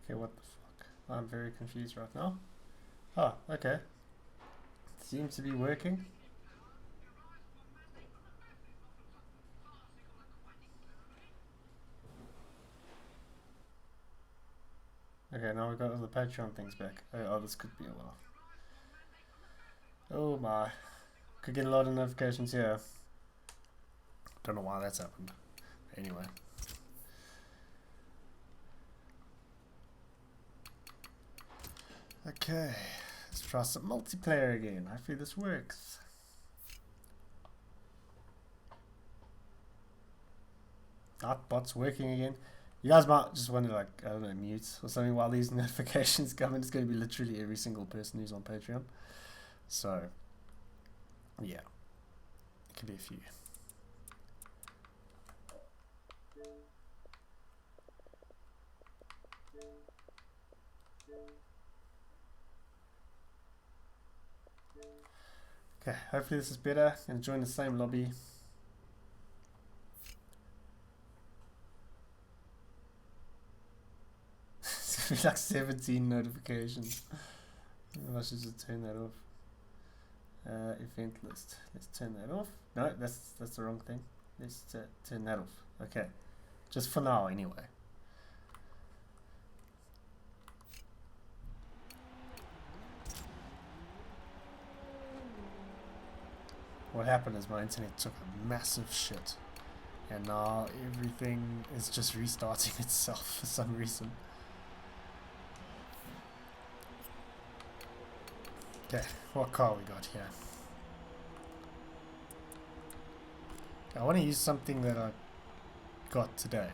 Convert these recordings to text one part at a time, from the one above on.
Okay, what the fuck? I'm very confused right now. Oh, okay. Seems to be working. Okay, now we've got all the Patreon things back. Oh, this could be a while. Oh my. Could get a lot of notifications here. Don't know why that's happened. Anyway. Okay. Let's try some multiplayer again. Hopefully this works. That bot's working again. You guys might just want to, like, I don't know, mute or something while these notifications come in. It's going to be literally every single person who's on Patreon. So, yeah. It could be a few. Okay, hopefully this is better. I'm going to join the same lobby. It's going to be like 17 notifications. I should just turn that off. Event list. Let's turn that off. No, that's the wrong thing. Let's turn that off. Okay, just for now anyway. What happened is my internet took a massive shit, and now everything is just restarting itself for some reason. Okay, what car we got here? I want to use something that I got today.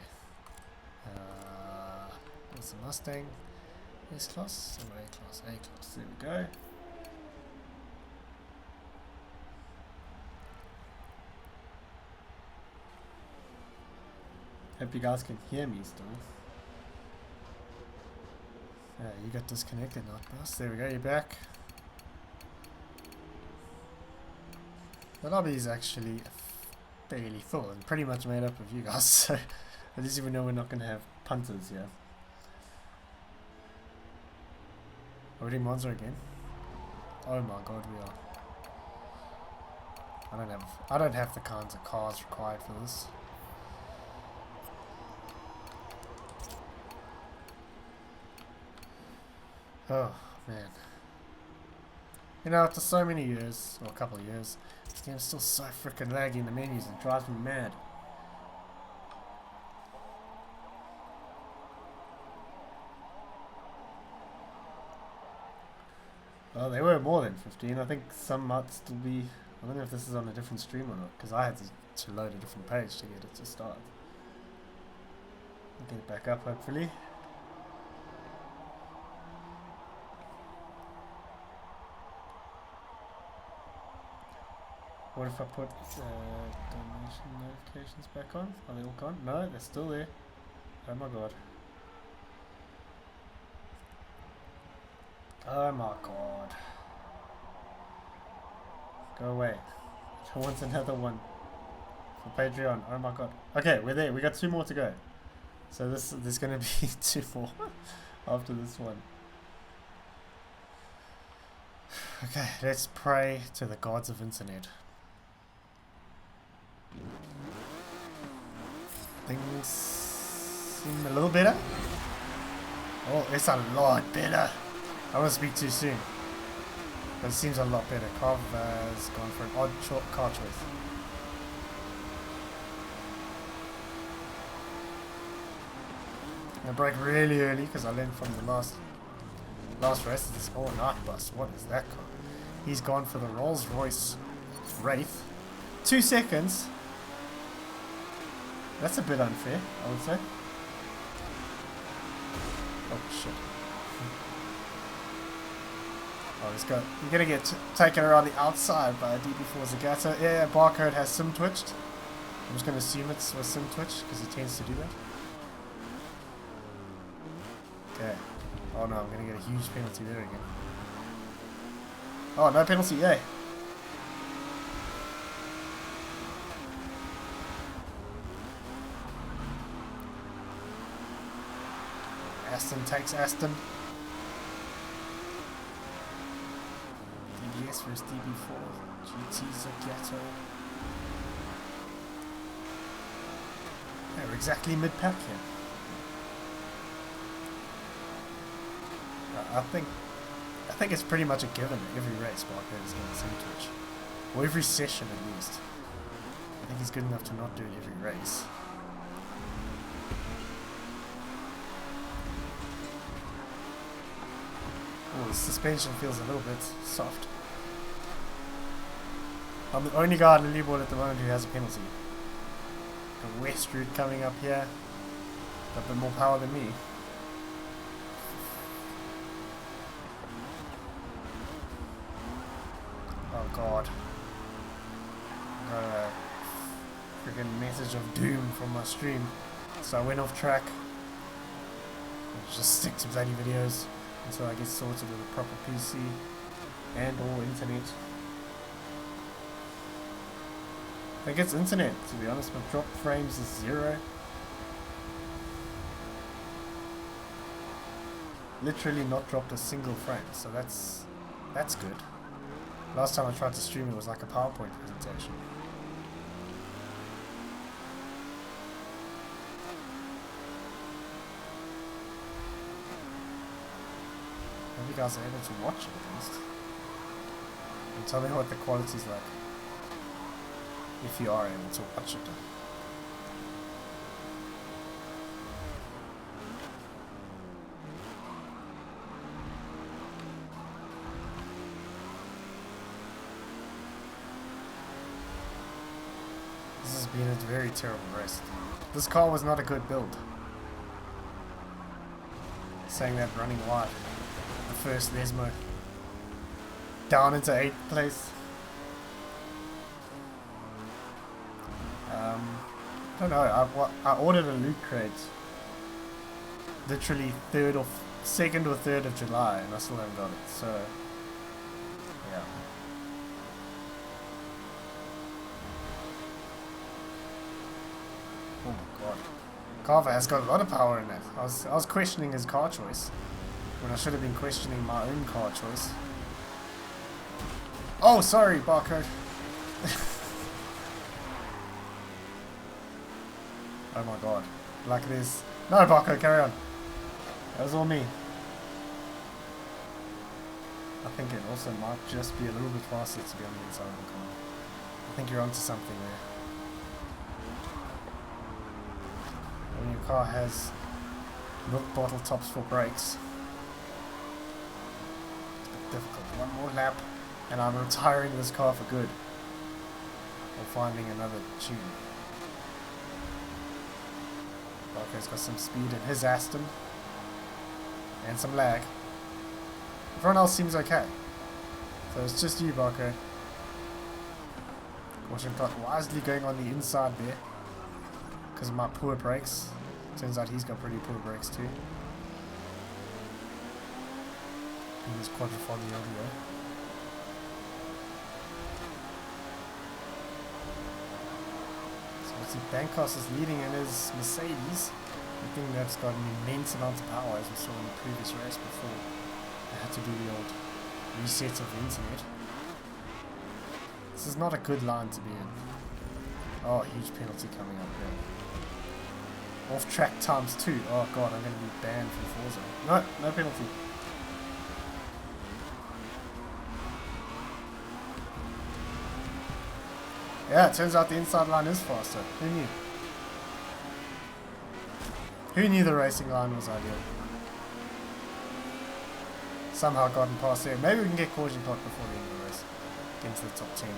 There's a Mustang S-Class, or A-Class, A-Class, there we go. Hope you guys can hear me still. You got disconnected, not boss. There we go, you're back. The lobby is actually fairly full and pretty much made up of you guys, so at least we know we're not going to have punters here. Are we doing Monza again? Oh my god, we are. I don't have the kinds of cars required for this. Oh man. You know, after so many years, or a couple of years, this game's still so freaking laggy in the menus and drives me mad. Well, they were more than 15. I think some might still be. I don't know if this is on a different stream or not, because I had to load a different page to get it to start. I'll get it back up, hopefully. What if I put donation notifications back on? Are they all gone? No, they're still there. Oh my god. Oh my god. Go away. I want another one for Patreon. Oh my god. Okay, we're there. We got 2 more to go. So there's gonna be 2 more after this one. Okay, let's pray to the gods of internet. Things seem a little better. Oh, it's a lot better. I won't speak too soon, but it seems a lot better. Carv has gone for an odd car choice. I brake really early because I learned from the last race. This night bus. What is that car? He's gone for the Rolls Royce Wraith. 2 seconds. That's a bit unfair, I would say. Oh shit. Oh, he's got. You're gonna get taken around the outside by a DB4 Zagato. Yeah, barcode has sim twitched. I'm just gonna assume it's a sim twitch because he tends to do that. Okay. Oh no, I'm gonna get a huge penalty there again. Oh, no penalty, yay. Aston takes Aston. DBS versus DB4. GT's a ghetto. Yeah, we're exactly mid-pack here. I think it's pretty much a given that every race Barker is going to see Twitch. Or every session at least. I think he's good enough to not do it every race. Oh, the suspension feels a little bit soft. I'm the only guy on the leaderboard at the moment who has a penalty. The West route coming up here. Got a bit more power than me. Oh god. Got a freaking message of doom from my stream. So I went off track. I'll just stick to bloody videos until I get sorted with a proper PC and or internet. I think it's internet, to be honest. My drop frames is 0. Literally not dropped a single frame, so that's good. Last time I tried to stream it was like a PowerPoint presentation. Hope you guys are able to watch it at least. And tell me what the quality's like. If you are able to watch it. This has been a very terrible race. This car was not a good build. Saying that running wide. The first Lesmo. Down into 8th place. I don't know, I ordered a loot crate literally 2nd or 3rd of July and I still haven't got it, so yeah. Oh my god. Carver has got a lot of power in it. I was questioning his car choice when I should have been questioning my own car choice. Oh, sorry, barcode. Oh my god. Like this. No, Barco, carry on. That was all me. I think it also might just be a little bit faster to be on the inside of the car. I think you're onto something there. When your car has milk bottle tops for brakes, it's a bit difficult. One more lap and I'm retiring this car for good. Or finding another tune. Barco's got some speed in his Aston. And some lag. Everyone else seems okay. So it's just you, Barco. Caution clock wisely going on the inside there. Because of my poor brakes. Turns out he's got pretty poor brakes too. And he's quadrifold the LDO. Bankos is leading in his Mercedes. I think that's got an immense amount of power as we saw in the previous race before they had to do the old reset of the internet. This is not a good line to be in. Oh, huge penalty coming up here. Off track times 2. Oh god, I'm going to be banned from Forza. No, no penalty. Yeah, it turns out the inside line is faster. Who knew? Who knew the racing line was ideal? Somehow gotten past there. Maybe we can get caution clock before the end of the race. Get into the top 10.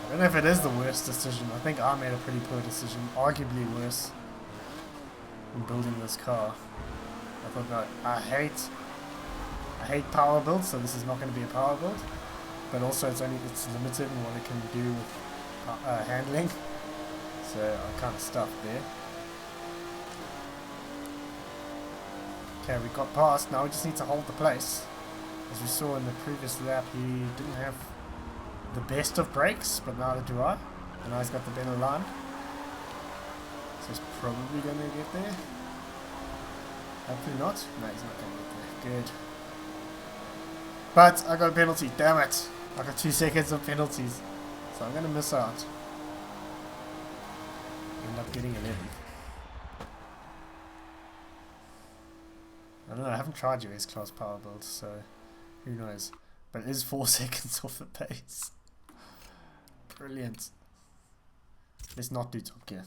I don't know if it is the worst decision. I think I made a pretty poor decision. Arguably worse in building this car. I thought that I hate power builds, so this is not going to be a power build, but also it's limited in what it can do with handling, so I kind of stuffed there. Okay, we got past, now we just need to hold the place. As we saw in the previous lap, he didn't have the best of brakes, but neither do I. And now he's got the Benno line. So he's probably going to get there. Hopefully not. No, he's not going to get there. Good. But I got a penalty. Damn it. I got 2 seconds of penalties. So I'm going to miss out. End up getting 11. I don't know. I haven't tried US class power build, so who knows. But it is 4 seconds off the pace. Brilliant. Let's not do top gear.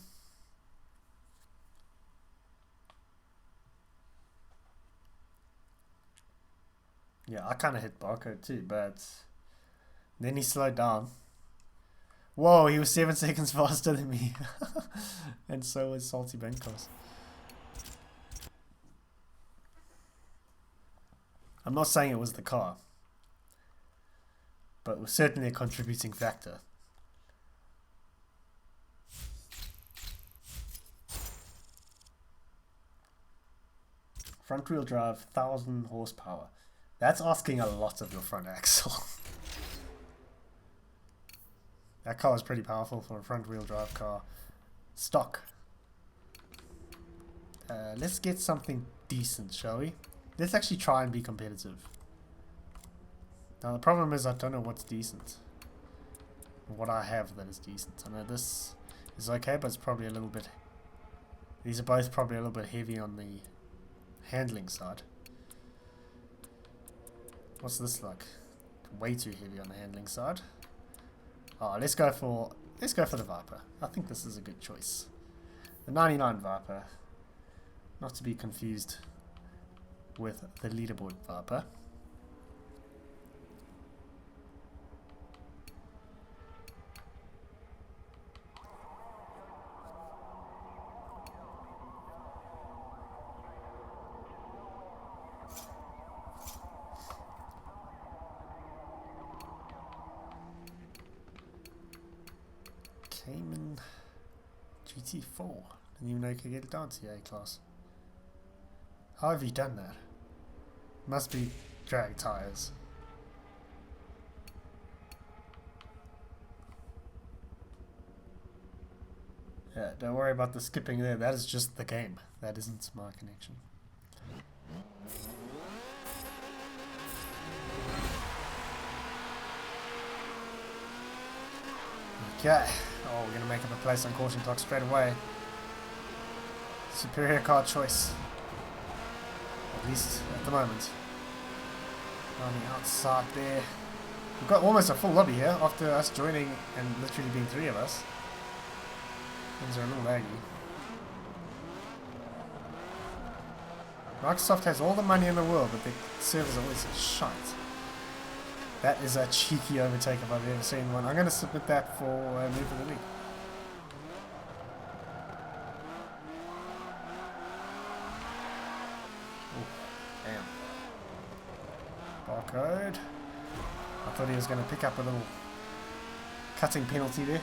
Yeah, I kind of hit barcode too, but then he slowed down. Whoa, he was 7 seconds faster than me. And so was Salty Benkos. I'm not saying it was the car, but it was certainly a contributing factor. Front wheel drive, 1000 horsepower. That's asking a lot of your front axle. That car is pretty powerful for a front wheel drive car. Stock. Let's get something decent, shall we? Let's actually try and be competitive. Now the problem is I don't know what's decent. What I have that is decent. I know this is okay, but it's probably a little bit... These are both probably a little bit heavy on the handling side. What's this like? Way too heavy on the handling side. Oh, let's go for the Viper. I think this is a good choice. The 99 Viper, not to be confused with the leaderboard Viper. Cayman GT4. Didn't even know you could get it down to the A class. How have you done that? Must be drag tires. Yeah, don't worry about the skipping there. That is just the game. That isn't my connection. Okay. Oh, we're going to make up a place on caution clock straight away. Superior car choice. At least at the moment. On the outside there. We've got almost a full lobby here after us joining and literally being 3 of us. Things are a little laggy. Microsoft has all the money in the world, but their servers are always shite. That is a cheeky overtake if I've ever seen one. I'm going to submit that for move of the week. Damn. Barcode. I thought he was going to pick up a little cutting penalty there.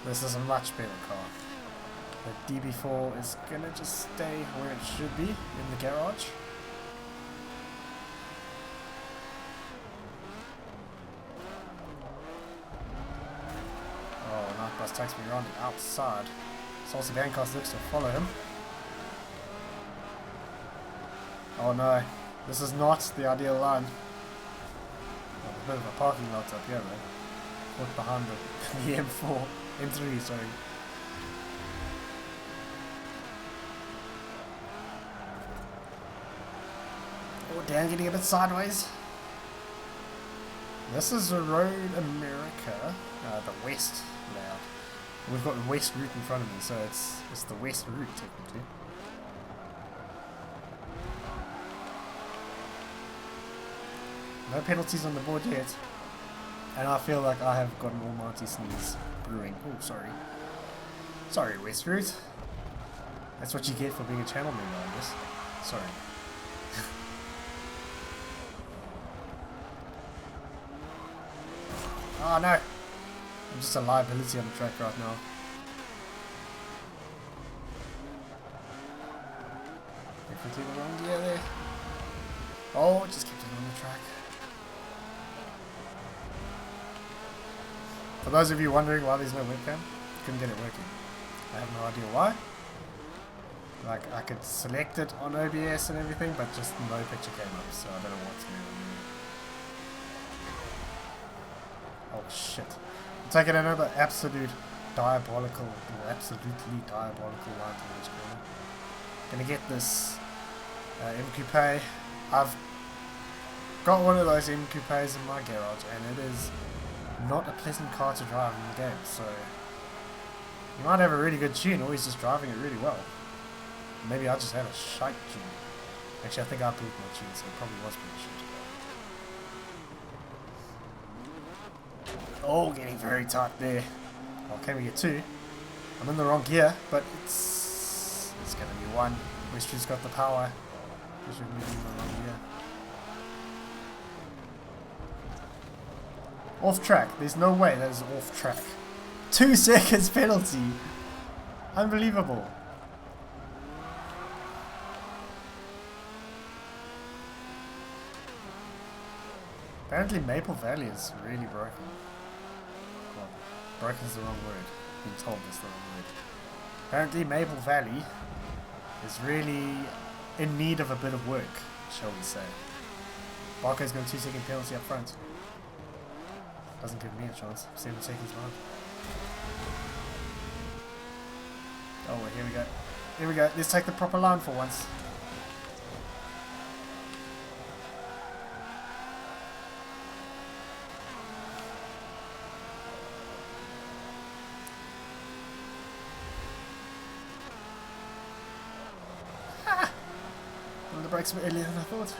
This is a much better car. The DB4 is going to just stay where it should be, in the garage. Oh, Night Bus takes me around the outside. Salty Bancroft looks to follow him. Oh no, this is not the ideal line. Oh, a bit of a parking lot up here though. Look behind the M4, M3, sorry. Oh damn, getting a bit sideways. This is a Road America, the West layout. We've got the West route in front of me, so it's the West route technically. No penalties on the board yet. And I feel like I have got an almighty sneeze brewing. Oh, sorry. Sorry, West route. That's what you get for being a channel member, I guess. Sorry. Oh no! I'm just a liability on the track right now. Definitely the wrong gear there. Oh, just kept it on the track. For those of you wondering why there's no webcam, couldn't get it working. I have no idea why. Like, I could select it on OBS and everything, but just no picture came up, so I don't know what's going on. Oh shit. I'm taking another absolutely diabolical line to each corner. Gonna get this MQP. I've got one of those MQPs in my garage, and it is not a pleasant car to drive in the game, so you might have a really good tune, or he's just driving it really well. Maybe I just had a shite tune. Actually, I think I built my tune, so it probably was pretty shit. Oh, getting very tight there. Oh, can we get two? I'm in the wrong gear, but it's gonna be one. Wester's got the power. We should move in the wrong gear. Off track. There's no way that is off track. 2 seconds penalty. Unbelievable. Apparently Maple Valley is really broken. Well, broken is the wrong word. Being told is the wrong word. Apparently Maple Valley is really in need of a bit of work, shall we say. Barco's got a 2-second penalty up front. Doesn't give me a chance. 7 seconds behind. Oh, well, here we go. Here we go. Let's take the proper line for once. Ah! Well, the brakes were earlier than I thought.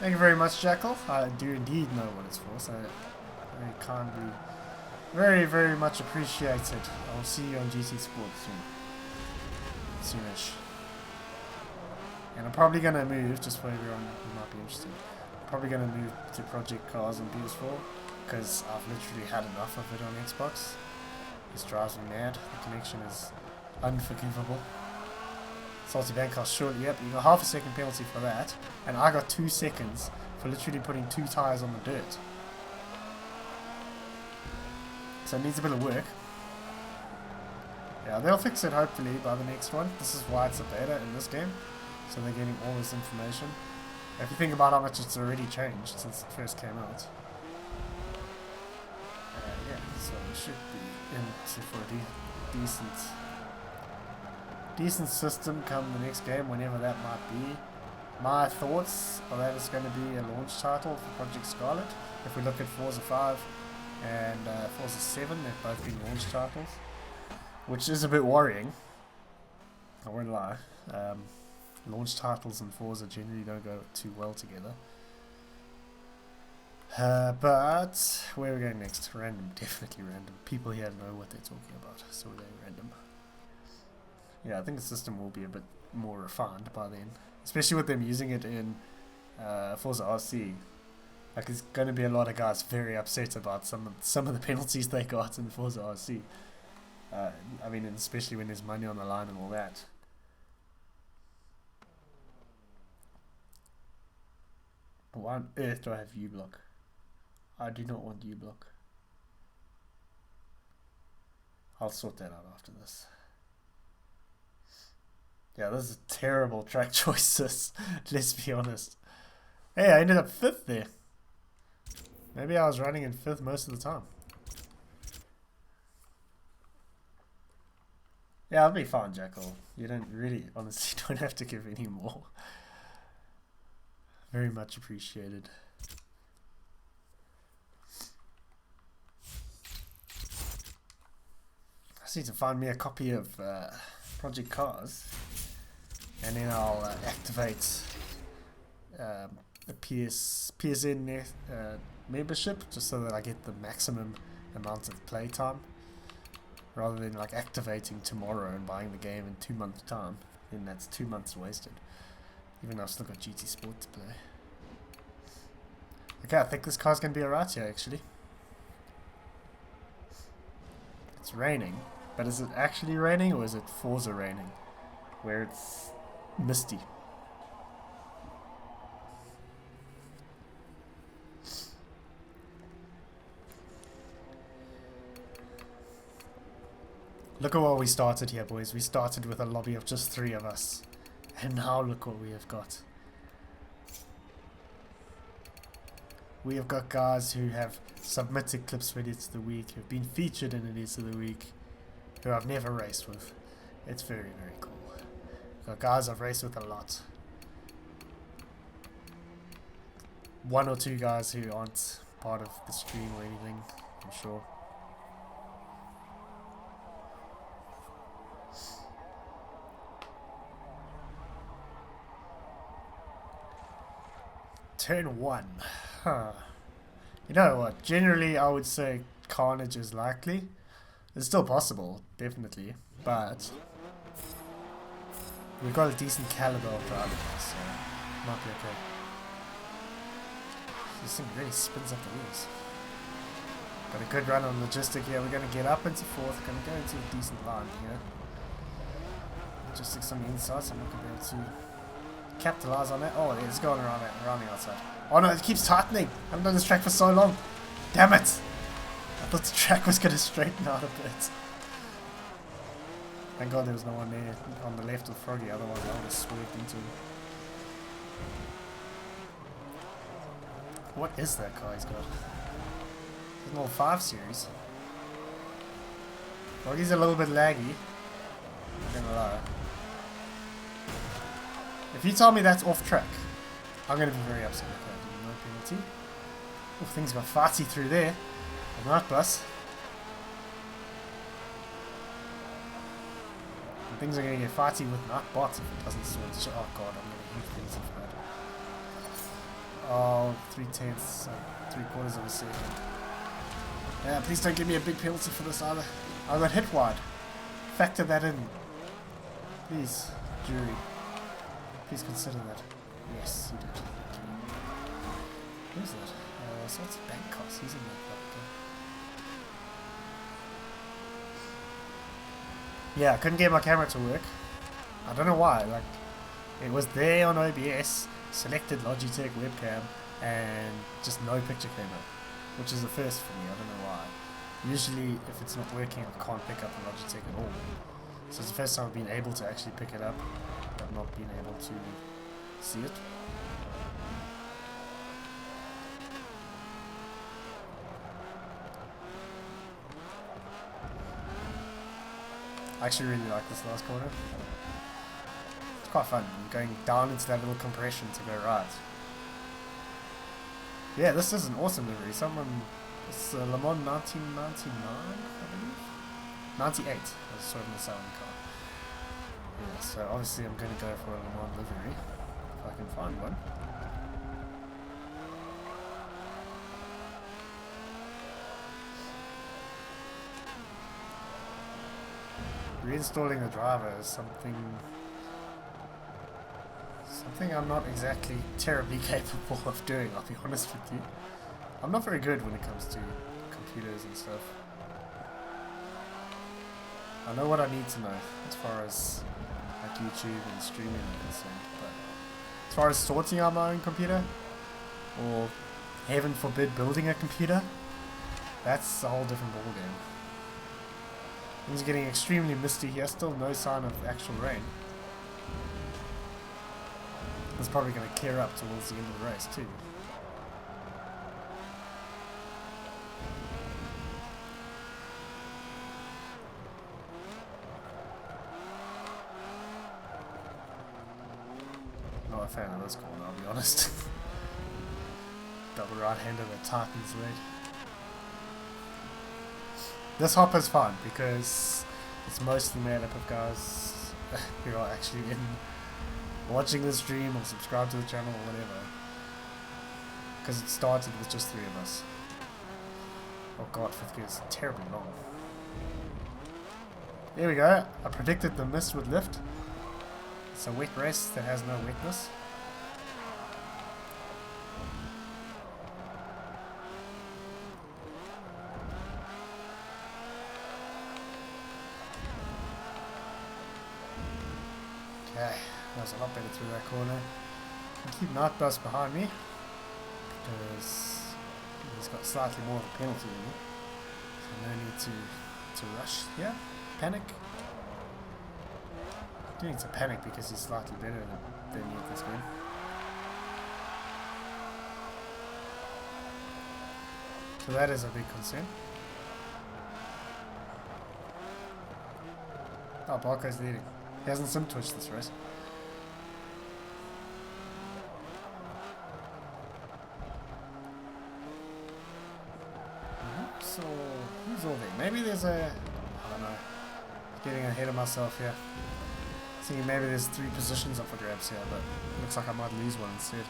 Thank you very much, Jackal. I do indeed know what it's for, so very kindly, very much appreciated. I'll see you on GT Sports soon. Soonish. And I'm probably going to move, just for everyone who might be interested, I'm probably going to move to Project Cars on PS4, because I've literally had enough of it on Xbox. This drives me mad. The connection is unforgivable. Salty Bankhouse, sure, yep, you got half a second penalty for that, and I got 2 seconds for literally putting 2 tyres on the dirt. So it needs a bit of work. Yeah, they'll fix it hopefully by the next one. This is why it's a beta in this game, so they're getting all this information. If you think about how much it's already changed since it first came out. Yeah, so we should be into for a decent system come the next game, whenever that might be. My thoughts are that it's going to be a launch title for Project Scarlet. If we look at Forza 5 and Forza 7, they've both been launch titles, which is a bit worrying. I won't lie. Launch titles and Forza generally don't go too well together. But where are we going next? Random, definitely random. People here know what they're talking about, so we're going random. Yeah, I think the system will be a bit more refined by then, especially with them using it in Forza RC. Like, there's going to be a lot of guys very upset about some of the penalties they got in Forza RC. I mean, and especially when there's money on the line and all that. Why on earth do I have U-block? I do not want U-block. I'll sort that out after this. Yeah, this is terrible track choices, let's be honest. Hey, I ended up 5th there. Maybe I was running in 5th most of the time. Yeah, I'll be fine, Jackal. You don't really, honestly, don't have to give any more. Very much appreciated. I just need to find me a copy of Project Cars. And then I'll activate a PSN membership, just so that I get the maximum amount of playtime, rather than like activating tomorrow and buying the game in 2 months' time. Then that's 2 months wasted. Even though I've still got GT Sport to play. Okay, I think this car's going to be alright here, actually. Let's it's raining. But is it actually raining or is it Forza raining? Where it's misty. Look at what we started here, boys. We started with a lobby of just 3 of us. And now look what we have got. We have got guys who have submitted clips for Idiots of the Week, who have been featured in Idiots of the Week, who I've never raced with. It's very, very cool. We've got guys I've raced with a lot. 1 or 2 guys who aren't part of the stream or anything, I'm sure. Turn 1. Huh. You know what? Generally, I would say carnage is likely. It's still possible, definitely. But we've got a decent caliber of driving, so might be okay. This thing really spins up the wheels. Got a good run on logistic here. We're going to get up into 4th. Going to go into a decent line here. Logistics on the inside, so I'm not going to be able to capitalize on that. Oh, it's going around the outside. Oh no, it keeps tightening. I haven't done this track for so long. Damn it! I thought the track was going to straighten out a bit. Thank God there was no one there on the left of Froggy, otherwise I would have swerved into him. What is that car he's got? It's an old 5 Series. Froggy's a little bit laggy. I'm gonna lie. If you tell me that's off track, I'm going to be very upset. Okay, no penalty. Oh, things got farty through there. Alright, bus. And things are going to get farty with Nightbot if it doesn't switch. Oh god, I'm going to hate things for that. Oh, 3/10, 3/4 of a second. Yeah, please don't give me a big penalty for this either. I got hit wide. Factor that in. Please, jury. Please consider that. Yes, you did. Who's that? So it's bank cost. He's in that okay. Yeah, I couldn't get my camera to work. I don't know why. Like, it was there on OBS, selected Logitech webcam, and just no picture came up, which is the first for me. I don't know why. Usually, if it's not working, I can't pick up the Logitech at all. So it's the first time I've been able to actually pick it up. I've not been able to see it. I actually really like this last corner. It's quite fun. I'm going down into that little compression to go right. Yeah, this is an awesome livery. It's Le Mans 1999, I believe? 98. I was sort of missing the car. Yeah, so obviously I'm going to go for a Le Mans livery, if I can find one. Reinstalling the driver is something I'm not exactly terribly capable of doing, I'll be honest with you. I'm not very good when it comes to computers and stuff. I know what I need to know as far as like YouTube and streaming are concerned, but as far as sorting out my own computer, or heaven forbid building a computer, that's a whole different ballgame. Things are getting extremely misty here, still no sign of actual rain. It's probably going to clear up towards the end of the race too. Not a fan of this corner, I'll be honest. Double right-hander that tightens lead. This hop is fun because it's mostly made up of guys who are actually watching the stream or subscribe to the channel or whatever. Because it started with just 3 of us. Oh god, 5th gear is terribly long. There we go. I predicted the mist would lift. It's a wet race that has no wetness. that was a lot better through that corner. I keep Nightbus behind me because he's got slightly more of a penalty than me. So no need to rush here. Panic. I think it's a panic because he's slightly better than me at this game. So that is a big concern. Oh, Barco's leading. He hasn't sim twitched this race. So, who's all there? Maybe there's a... I don't know. Getting ahead of myself here. Thinking maybe there's 3 positions up for grabs here, but it looks like I might lose one instead.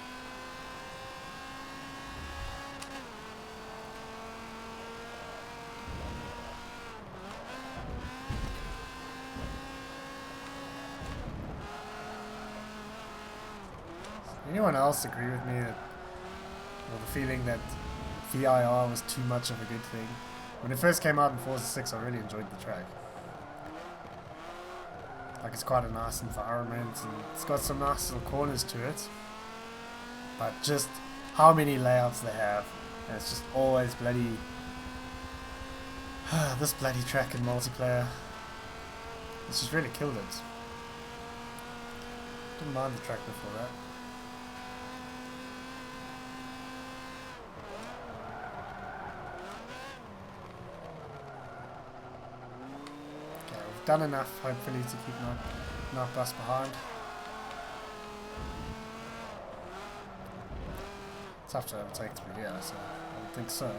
Anyone else agree with me that, or the feeling that VIR was too much of a good thing? When it first came out in Forza 6, I really enjoyed the track. Like, it's quite a nice environment and it's got some nice little corners to it. But just how many layouts they have, and it's just always bloody this bloody track in multiplayer. It's just really killed it. Didn't mind the track before that. Done enough, hopefully, to keep Nightbus behind. It's tough to overtake through here, so I don't think so.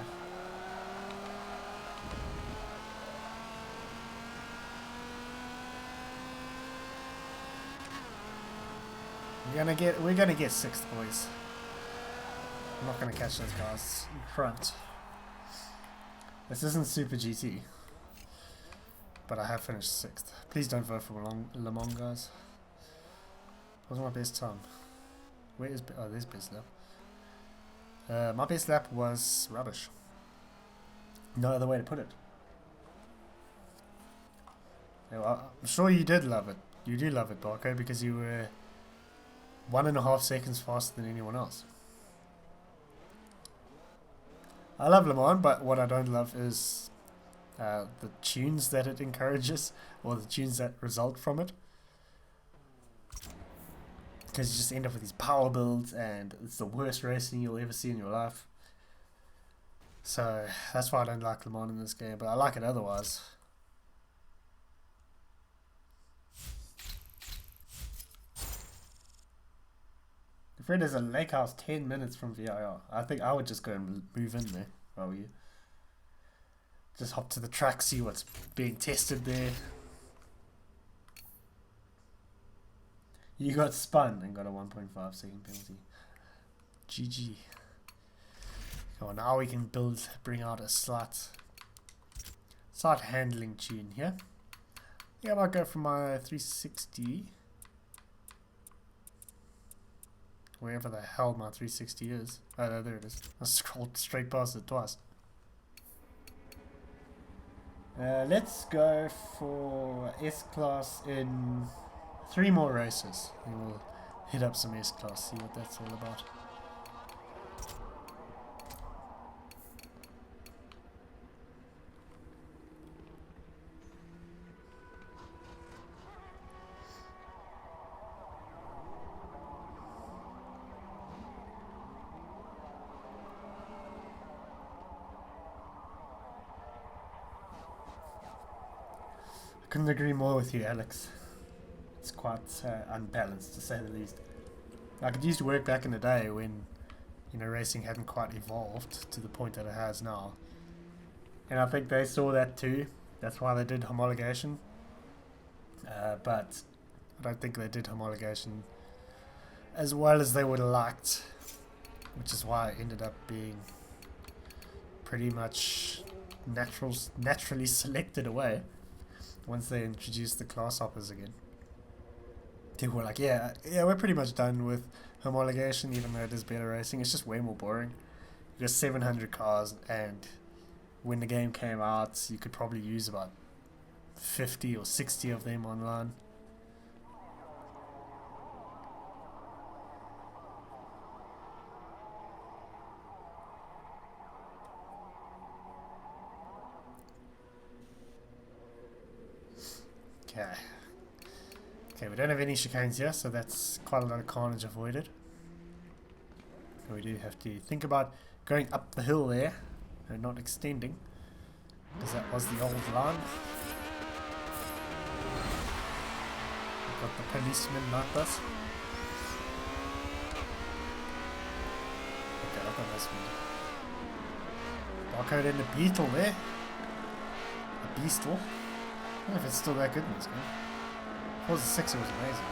We're gonna get 6th, boys. I'm not gonna catch those guys in front. This isn't Super GT. But I have finished 6th. Please don't vote for Le Mans, guys. What was my best time? Where is... Oh, there's best lap. My best lap was rubbish. No other way to put it. Yeah, well, I'm sure you did love it. You do love it, Barco, because you were 1.5 seconds faster than anyone else. I love Le Mans, but what I don't love is... the tunes that it encourages, or the tunes that result from it, because you just end up with these power builds and it's the worst racing you'll ever see in your life. So that's why I don't like Le Mans in this game, but I like it otherwise. Fred is a lake house 10 minutes from VIR. I think I would just go and move in there if I were you. Just hop to the track, see what's being tested there. You got spun and got a 1.5 second penalty. GG. Oh, now we can bring out a slight handling tune here. Yeah, I might go for my 360. Wherever the hell my 360 is. Oh, no, there it is. I scrolled straight past it twice. Let's go for S-Class in 3 more races. Then we'll hit up some S-Class, see what that's all about. Couldn't agree more with you, Alex. It's quite unbalanced, to say the least. Like, it used to work back in the day when, you know, racing hadn't quite evolved to the point that it has now. And I think they saw that too. That's why they did homologation. But I don't think they did homologation as well as they would have liked, which is why it ended up being pretty much naturally selected away. Once they introduced the class hoppers again, people were like, yeah, we're pretty much done with homologation, even though it is better racing. It's just way more boring. You got 700 cars, and when the game came out, you could probably use about 50 or 60 of them online. Okay. Okay, we don't have any chicanes here, so that's quite a lot of carnage avoided. So we do have to think about going up the hill there and not extending, because that was the old line. We've got the policeman like this. Okay, I've got no speed. Barcode in the beetle there. A beastle. I don't know if it's still that good in this game. Forza 6 it was amazing.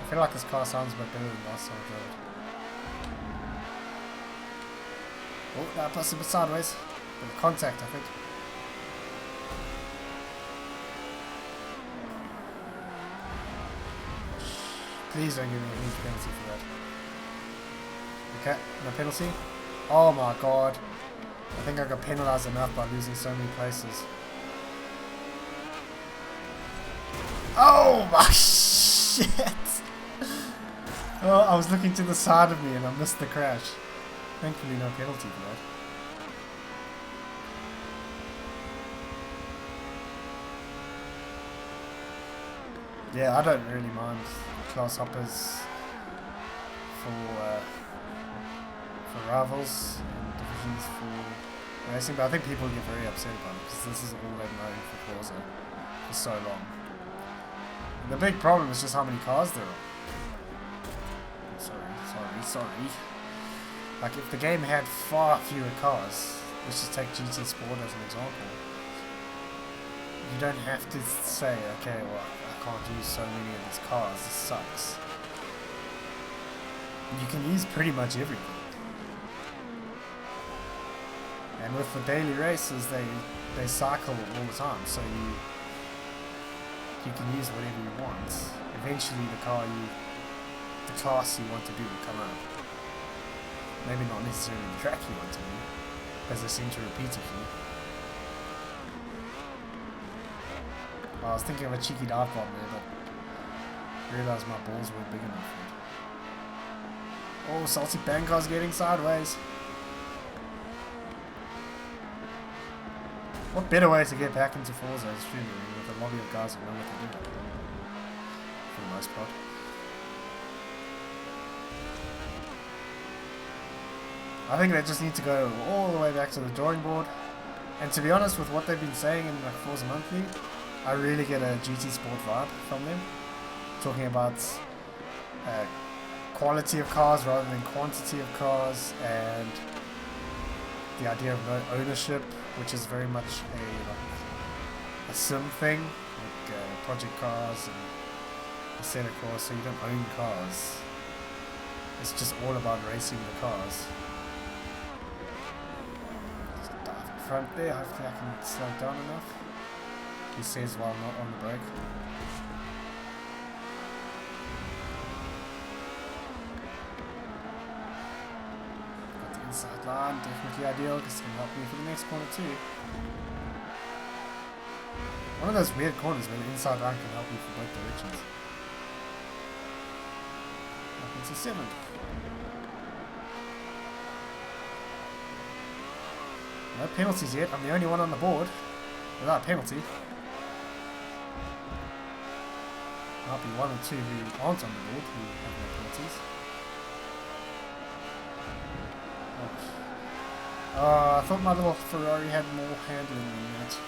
I feel like this car sounds a bit better than last time I drove it. Oh, that plus a bit sideways. Bit of contact, I think. Please don't give me a huge penalty for that. Okay, no penalty. Oh my god. I think I got penalised enough by losing so many places. Oh my shit! Oh, I was looking to the side of me and I missed the crash. Thankfully no penalty for that. Yeah, I don't really mind class hoppers for rivals and divisions for racing, but I think people get very upset about it because this is all they've known for Forza for so long. And the big problem is just how many cars there are. Sorry. Like if the game had far fewer cars, let's just take GT Sport as an example. You don't have to say, okay, well, I can't use so many of these cars, this sucks. You can use pretty much everything. And with the daily races, they cycle all the time, so you can use whatever you want. Eventually the class you want to do will come out. Maybe not necessarily the track you want to do, because they seem to repeat a few. I was thinking of a cheeky dive bomb there, but I realised my balls weren't big enough for it. Oh, Salty Bangar's getting sideways. What better way to get back into Forza is streaming with a lobby of guys who know what they're doing. For the most part. I think they just need to go all the way back to the drawing board. And to be honest, with what they've been saying in like Forza Monthly, I really get a GT Sport vibe from them. Talking about quality of cars rather than quantity of cars, and the idea of no ownership, which is very much a sim thing, like project cars and a set of cars, so you don't own cars. It's just all about racing the cars. Just dive in front there, hopefully I can slow down enough. He says while not on the brake. Got the inside line, definitely ideal, because it's going to help me for the next corner too. One of those weird corners where the inside line can help you for both directions. Up into 7th. No penalties yet, I'm the only one on the board without a penalty. Might be one or two who aren't on the board who have no penalties. Oh, I thought my little Ferrari had more handling than that.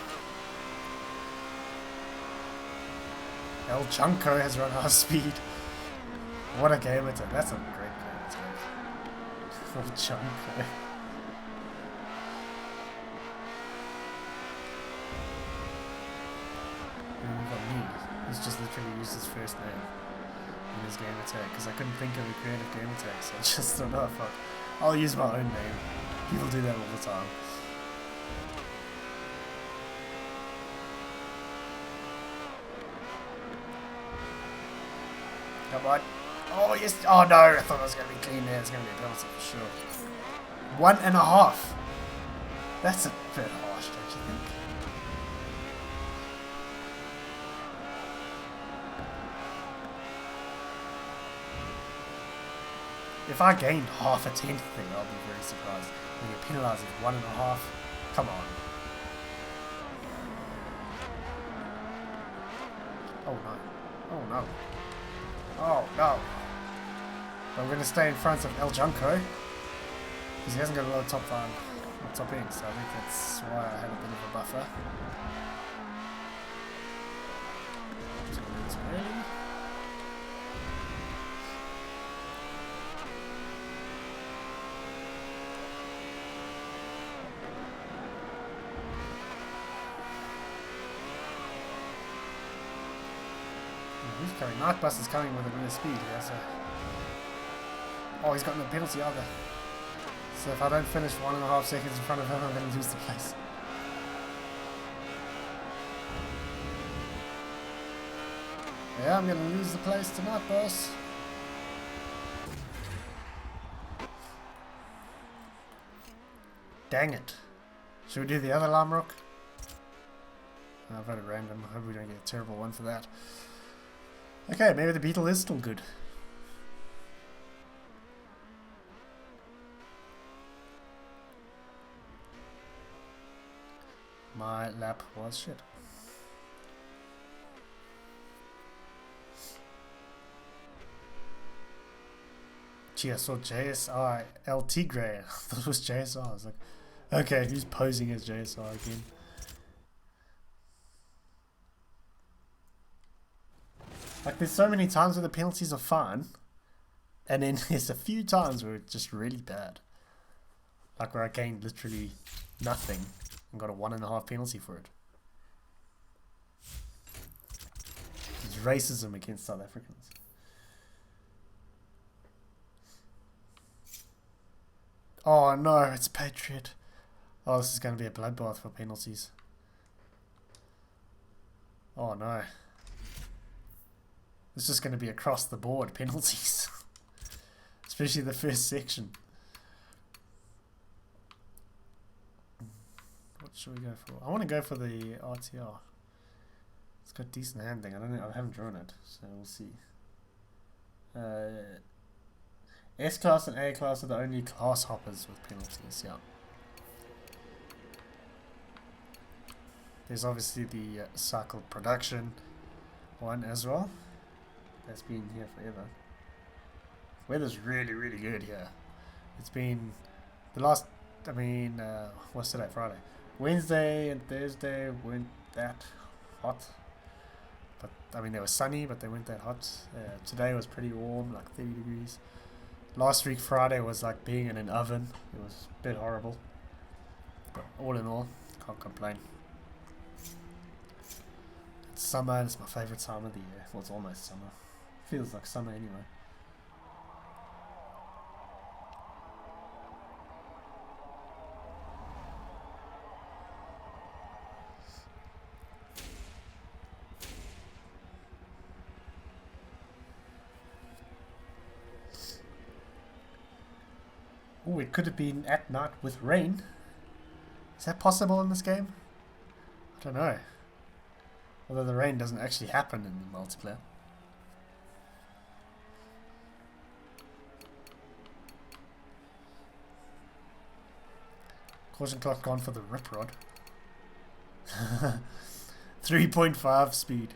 El Junko has run out of speed. What a game it's at. That's a great game it's at. El Junko. He's just literally used his first name in his game attack because I couldn't think of a creative game attack, so I just thought, oh fuck, I'll use my own name. People do that all the time. Come on. Oh yes, oh no, I thought I was going to be clean there, it's going to be a penalty for sure. 1.5. That's a bit harsh, don't you think? If I gained half a tenth thing, I'll be very surprised. When you're penalised with 1.5, come on. Oh no. Oh no. Oh no. But we're going to stay in front of El Junco. Because he hasn't got a lot of top end, so I think that's why I had a bit of a buffer. Just going to do this early. Who's coming? Nightbus is coming with a bit of speed here, so... Oh, he's got no penalty either. So if I don't finish 1.5 seconds in front of him, I'm going to lose the place. Yeah, I'm going to lose the place to Nightbus. Dang it. Should we do the other Lime Rock? I voted random. I hope we don't get a terrible one for that. Okay, maybe the Beetle is still good. My lap was shit. Gee, I saw JSI El Tigre. I thought it was JSI. I was like, okay, who's posing as JSI again? Like, there's so many times where the penalties are fine, and then there's a few times where it's just really bad. Like where I gained literally nothing and got a 1.5 penalty for it. It's racism against South Africans. Oh no, it's Patriot. Oh, this is going to be a bloodbath for penalties. Oh no. It's just going to be across the board penalties. Especially the first section. What should we go for? I want to go for the RTR. It's got decent handling. I don't know. I haven't drawn it, so we'll see. S class and A class are the only class hoppers with penalties. Yeah. There's obviously the cycled production one as well. That's been here forever. Weather's really, really good here. It's been the last, I mean, what's today? Friday. Wednesday and Thursday weren't that hot. But, I mean, they were sunny, but they weren't that hot. Today was pretty warm, like 30 degrees. Last week, Friday, was like being in an oven. It was a bit horrible. But all in all, can't complain. It's summer, and it's my favourite time of the year. Well, it's almost summer. Feels like summer anyway. Oh, it could have been at night with rain. Is that possible in this game? I don't know. Although the rain doesn't actually happen in the multiplayer. Caution clock gone for the rip rod. 3.5 speed.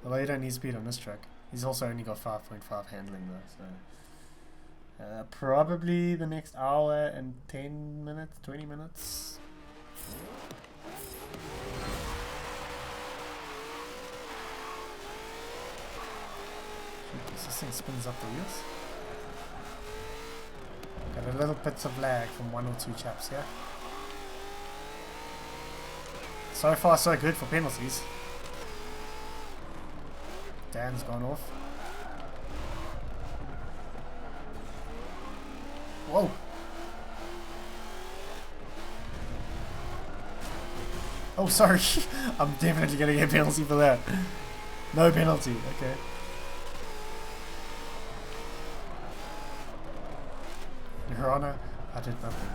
Although you don't need speed on this track. He's also only got 5.5 handling though, so... probably the next hour and 10 minutes, 20 minutes. This thing spins up the wheels. Got a little bits of lag from one or two chaps here. So far so good for penalties. Dan's gone off. Whoa! Oh, sorry. I'm definitely gonna get a penalty for that. No penalty, okay. Your Honor, I did nothing.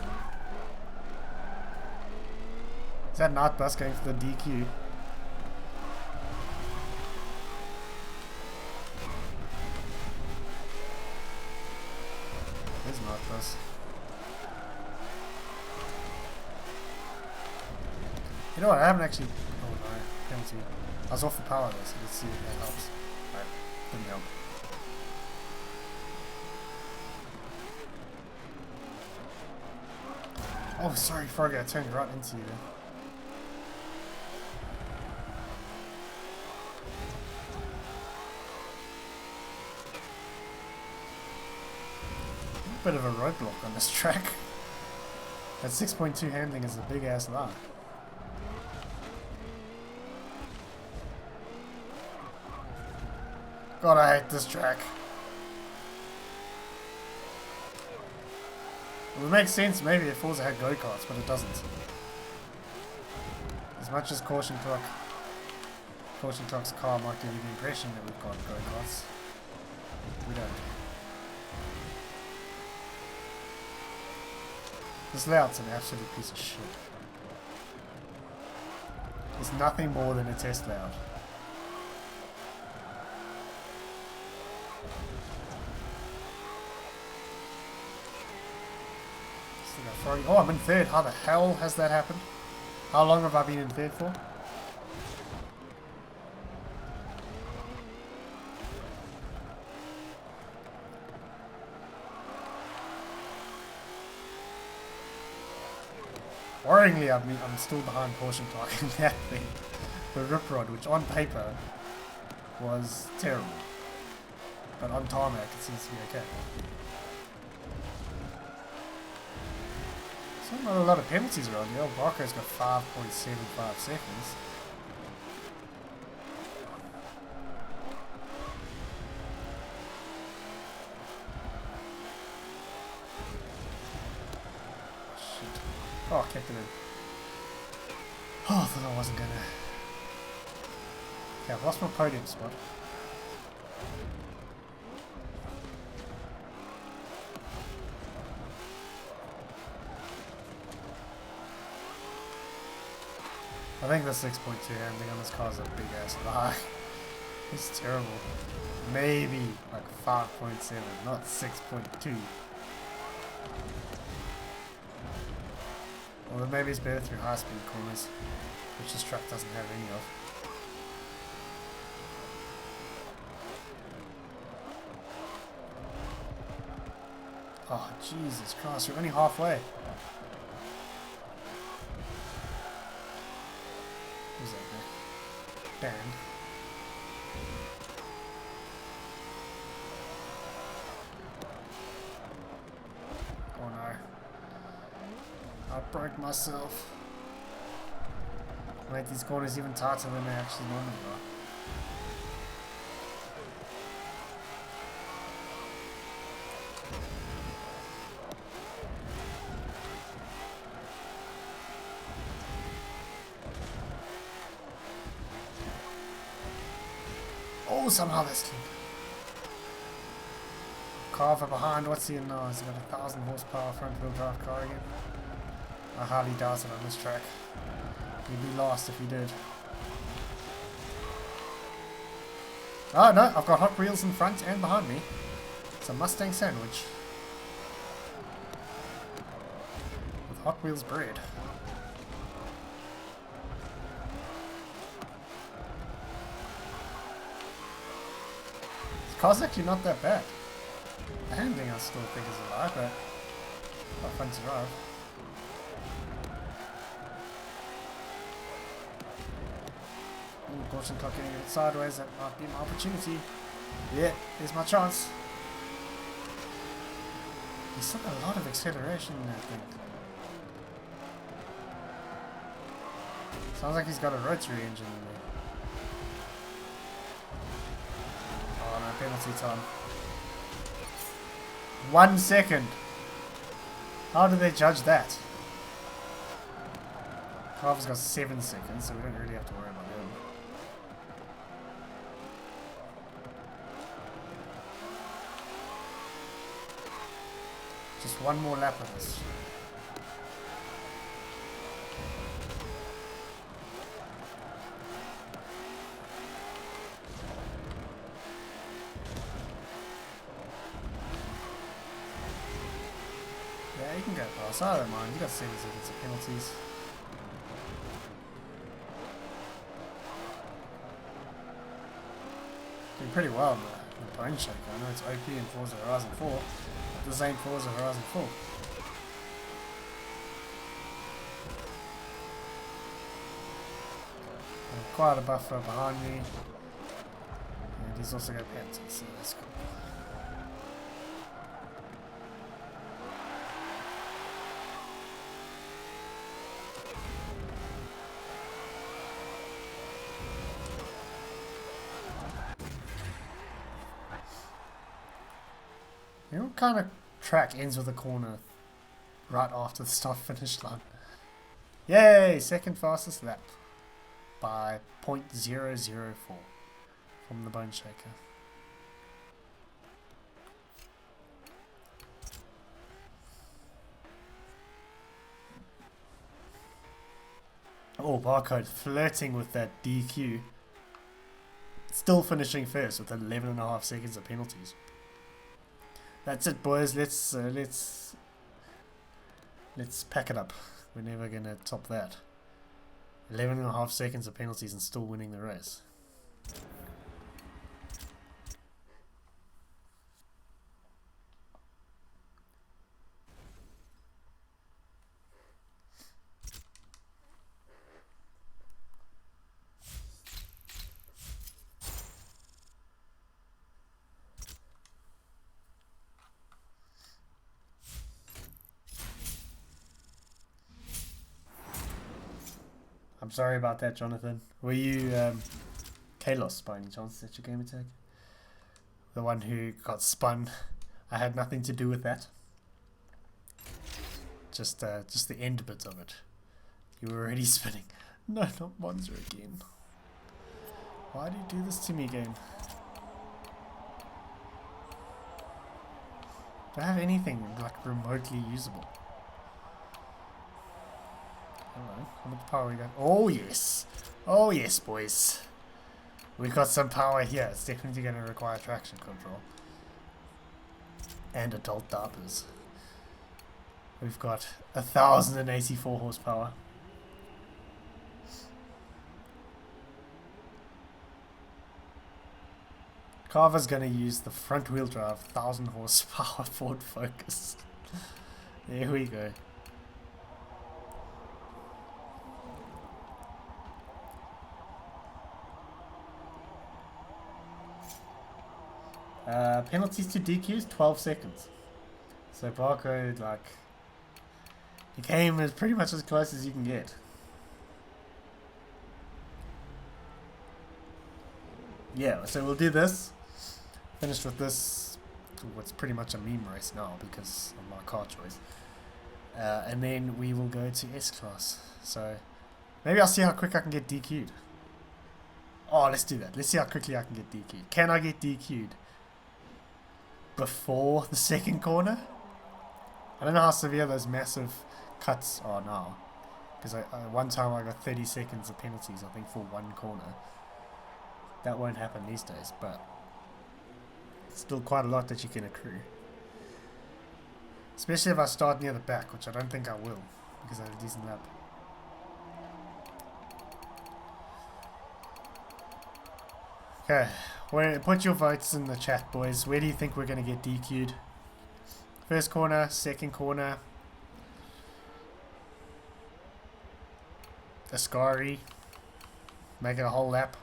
Is that not bus going for the DQ? Santos. You know what, I haven't actually... Oh no, penalty. I was off the power though, so let's see if that helps. Right, didn't help. Oh, sorry, Froggy, I turned right into you there. Bit of a roadblock on this track. That 6.2 handling is a big ass lie. God, I hate this track. It would make sense maybe if Forza had go-karts, but it doesn't. As much as Caution Truck's car might give you the impression that we've got go-karts, we don't. This layout's an absolute piece of shit. It's nothing more than a test layout. Oh, I'm in third. How the hell has that happened? How long have I been in third for? Worryingly, I'm still behind Caution Clock in that thing. The Rip Rod, which on paper was terrible. But on tarmac, it seems to be okay. So not a lot of penalties around here. Barco's got 5.75 seconds. Oh, I kept it in. Oh, I thought I wasn't gonna. Okay, I've lost my podium spot. I think the 6.2 handling on this car is a big ass lie. It's terrible. Maybe like 5.7, not 6.2. Or maybe it's better through high speed corners, which this truck doesn't have any of. Oh, Jesus Christ, we're only halfway. Who's that there? Dan. Oh no. I broke myself. Made these corners even tighter than they actually normally are. Oh, somehow that's clean. Carver behind, what's he in now? He's got 1,000 horsepower front wheel drive car again. I hardly doubt it on this track. He'd be lost if he did. Oh no, I've got Hot Wheels in front and behind me. It's a Mustang sandwich. With Hot Wheels bread. This car's actually not that bad. The handling I still think is a lie, but quite fun to drive. Caution clock getting a bit sideways, that might be my opportunity. Yeah, here's my chance. He's still got a lot of acceleration in that thing. Sounds like he's got a rotary engine in there. Oh no, penalty time. 1 second. How do they judge that? Carver's got 7 seconds, so we don't really have to worry about him. Just one more lap of this. You can go past. I don't mind. You got 7 seconds of penalties. Doing pretty well in the bone shaker. I know it's OP in Forza Horizon 4, but this ain't Forza Horizon 4. Quite a buffer behind me. And he's also got penalties, so that's cool. You know what kind of track ends with a corner right after the start-finish line? Yay! Second fastest lap by 0.004 from the bone shaker. Oh, Barcode flirting with that DQ. Still finishing first with 11.5 seconds of penalties. That's it, boys. Let's pack it up. We're never gonna top that. 11.5 seconds of penalties and still winning the race. I'm sorry about that, Jonathan. Were you Kalos by any chance? Is that your gamer tag? The one who got spun. I had nothing to do with that. Just the end bit of it. You were already spinning. No, not Monster again. Why do you do this to me, game? Do I have anything like remotely usable? Hello, how much power we got? Oh yes! Oh yes, boys! We've got some power here. It's definitely going to require traction control. And adult diapers. We've got 1,084 horsepower. Carver's going to use the front wheel drive 1,000 horsepower Ford Focus. There we go. Penalties to DQs, 12 seconds. So Barcode, like, he came as pretty much as close as you can get. Yeah, so we'll do this. Finished with this, what's pretty much a meme race now because of my car choice. And then we will go to S-Class. So maybe I'll see how quick I can get DQ'd. Oh, let's do that. Let's see how quickly I can get DQ'd. Can I get DQ'd before the second corner? I don't know how severe those massive cuts are now, because one time I got 30 seconds of penalties, I think, for one corner. That won't happen these days, but it's still quite a lot that you can accrue, especially if I start near the back, which I don't think I will because I have a decent lap. Okay, put your votes in the chat, boys. Where do you think we're going to get DQ'd? First corner, second corner, Ascari, make it a whole lap.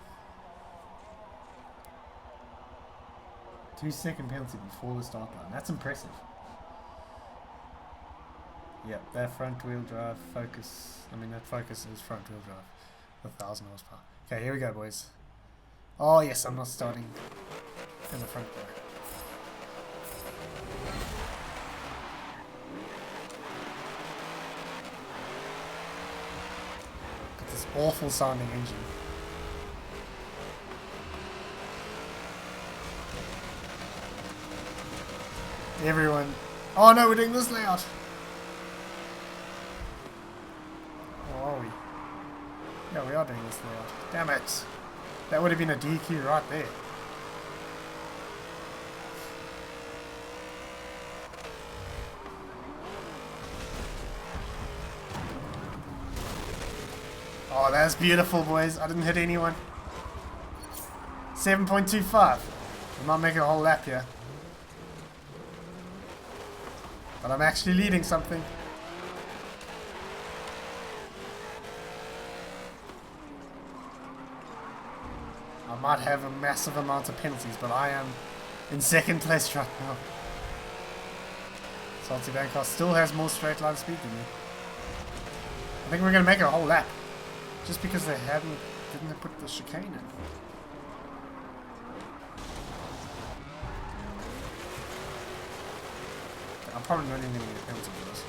2-second penalty before the start line. That's impressive. Yep, that front wheel drive Focus. I mean, that Focus is front wheel drive with 1,000 horsepower. Okay, here we go, boys. Oh yes, I'm not starting in the front there. Got this awful sounding engine. Everyone. Oh no, we're doing this layout. Or are we? Yeah, we are doing this layout. Damn it. That would have been a DQ right there. Oh, that's beautiful, boys. I didn't hit anyone. 7.25. I'm not making a whole lap here. But I'm actually leading something. I might have a massive amount of penalties, but I am in second place right now. Salty Bangkok still has more straight line speed than me. I think we're going to make it a whole lap. Just because they didn't put the chicane in. I'm probably not even going to get a penalty for this.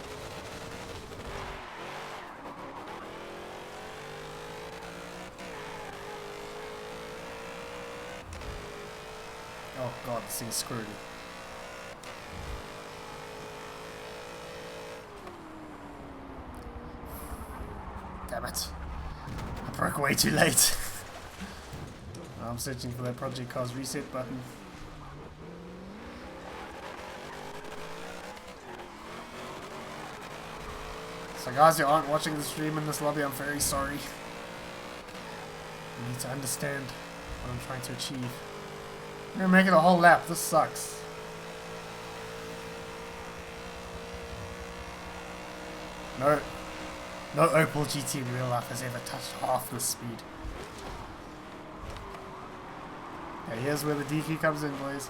Oh god, this thing's screwed. Damn it. I broke way too late. I'm searching for that Project Cars reset button. So guys who aren't watching the stream in this lobby, I'm very sorry. You need to understand what I'm trying to achieve. I'm gonna make it a whole lap, this sucks. No Opel GT in real life has ever touched half this speed. Okay, here's where the DQ comes in, boys.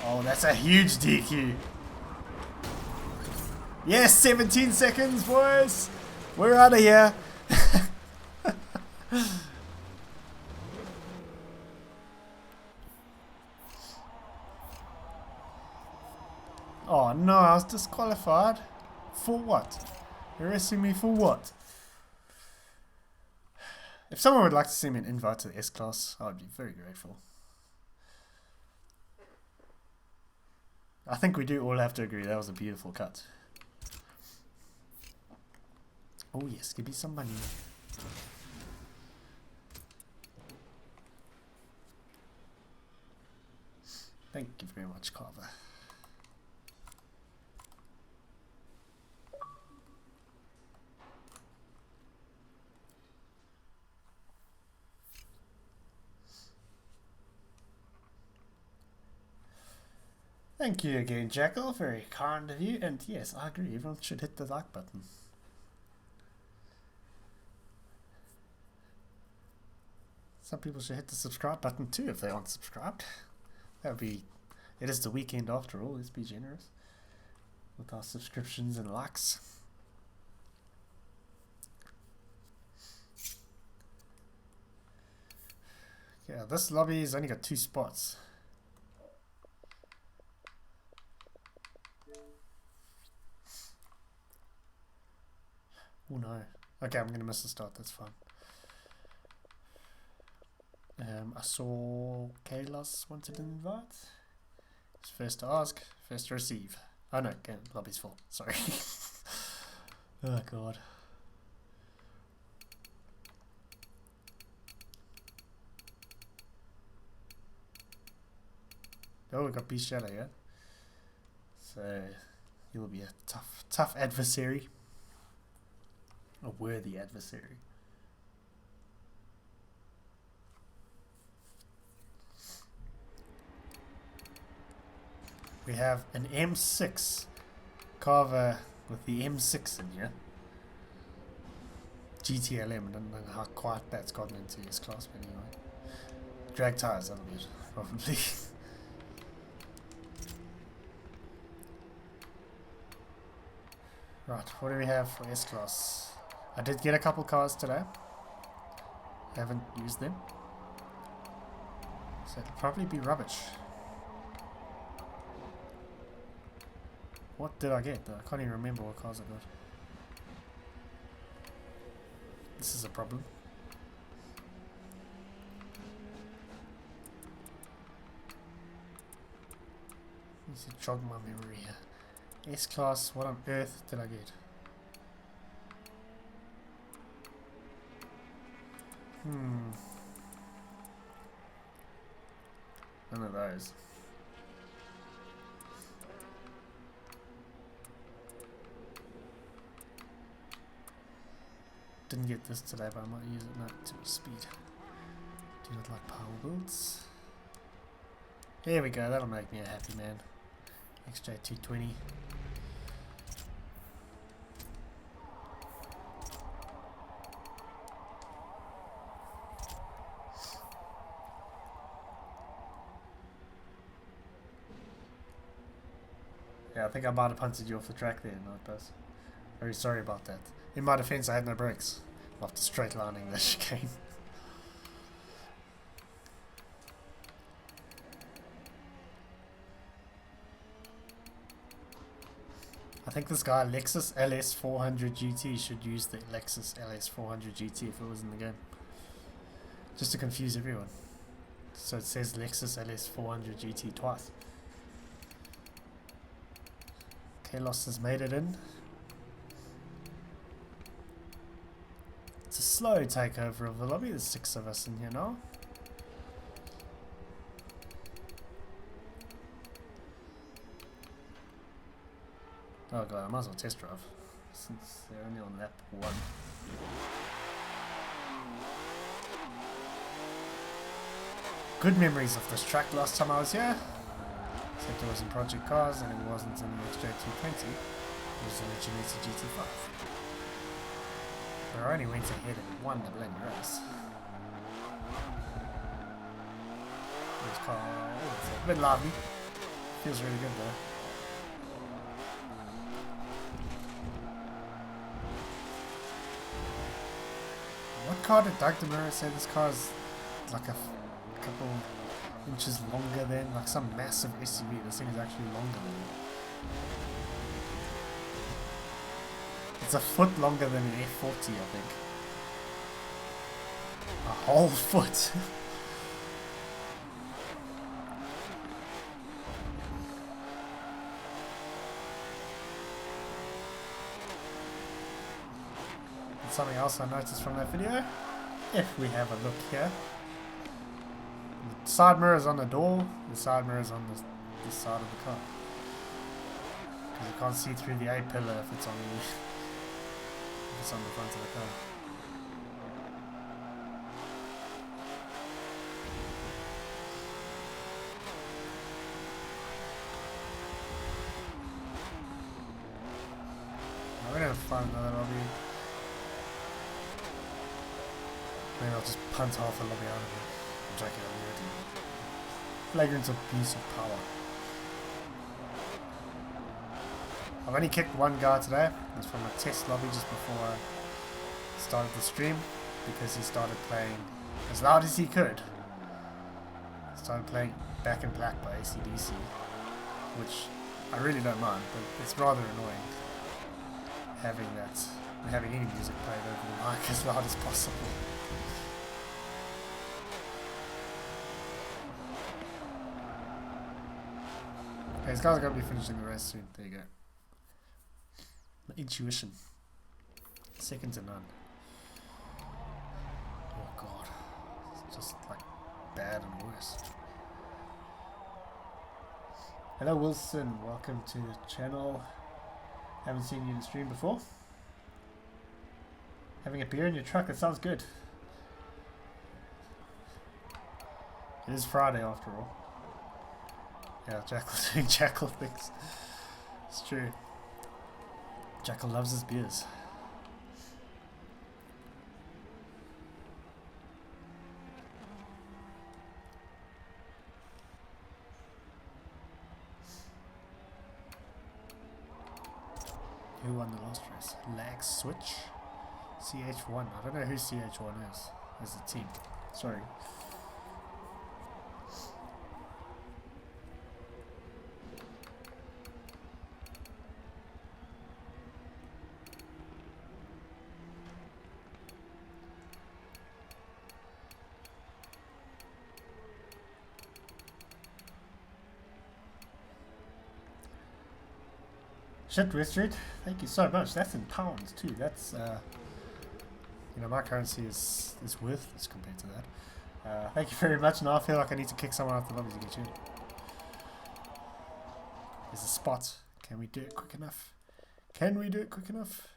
Oh, that's a huge DQ. Yes, 17 seconds, boys. We're out of here. Oh no, I was disqualified. For what? Arresting me for what? If someone would like to send me an invite to the S-Class, I would be very grateful. I think we do all have to agree that was a beautiful cut. Oh yes, give me some money. Thank you very much, Carver. Thank you again, Jackal. Very kind of you. And yes, I agree. Everyone should hit the like button. Some people should hit the subscribe button too if they aren't subscribed. That would be... It is the weekend after all. Let's be generous with our subscriptions and likes. Yeah, this lobby has only got 2 spots. Oh no. Okay, I'm going to miss the start, that's fine. I saw Kalos wanted an invite. It's first to ask, first to receive. Oh no, okay, lobby's full. Sorry. Oh god. Oh, we got Beast Shadow, yeah? So, he will be a tough adversary. A worthy adversary. We have an M6 Carver with the M6 in here. GTLM, I don't know how quiet that's gotten into his class, but anyway. Drag tires, that'll be it, probably. Right, what do we have for S-Class? I did get a couple cars today. Haven't used them. So it'll probably be rubbish. What did I get? I can't even remember what cars I got. This is a problem. Need to jog my memory here. S-Class, what on earth did I get? None of those. Didn't get this today, but I might use it. No, too much speed. Do not like power builds. There we go, that'll make me a happy man. XJ 220. Yeah, I think I might have punted you off the track there, Santos. Very sorry about that. In my defense, I had no brakes after straight lining this chicane. I think this guy Lexus LS400 GT should use the Lexus LS400 GT if it was in the game. Just to confuse everyone. So it says Lexus LS400 GT twice. Kalos has made it in. It's a slow takeover of the lobby. There's 6 of us in here now. Oh god, I might as well test drive since they're only on lap 1. Good memories of this track last time I was here. Except it was in Project Cars and it wasn't in the XJ220. It was in the Yammizz GT5. But I only went ahead and won the bloody race. This car, it's a bit lively. Feels really good though. What car did Doug DeMuro say this car is like a couple inches longer than? Like some massive SUV. This thing is actually longer than it. It's a foot longer than an F40, I think. A whole foot. Something else I noticed from that video, if we have a look here, the side mirror is on the door, the side mirror is on this side of the car, because you can't see through the A-pillar if it's on the front of the car. Now we're gonna find another lobby. Maybe I'll just punt half the lobby out of it and drag it out already. Flagrant abuse of power. I've only kicked one guy today. It was from a test lobby just before I started the stream because he started playing as loud as he could. Started playing Back in Black by AC/DC, which I really don't mind, but it's rather annoying having any music played over the mic as loud as possible. Okay, these guys are going to be finishing the race soon. There you go. My intuition. Second to none. Oh god. It's just like bad and worse. Hello Wilson, welcome to the channel. Haven't seen you in the stream before. Having a beer in your truck, that sounds good. It is Friday after all. Yeah, Jackal's doing Jackal things. It's true. Jackal loves his beers. Who won the last race? Lag Switch? CH1. I don't know who CH1 is as a team. Sorry. Shit, Richard, thank you so much. That's in pounds too. That's you know, my currency is worthless compared to that. Thank you very much. Now I feel like I need to kick someone out the lobby to get you. There's a spot. Can we do it quick enough? Can we do it quick enough?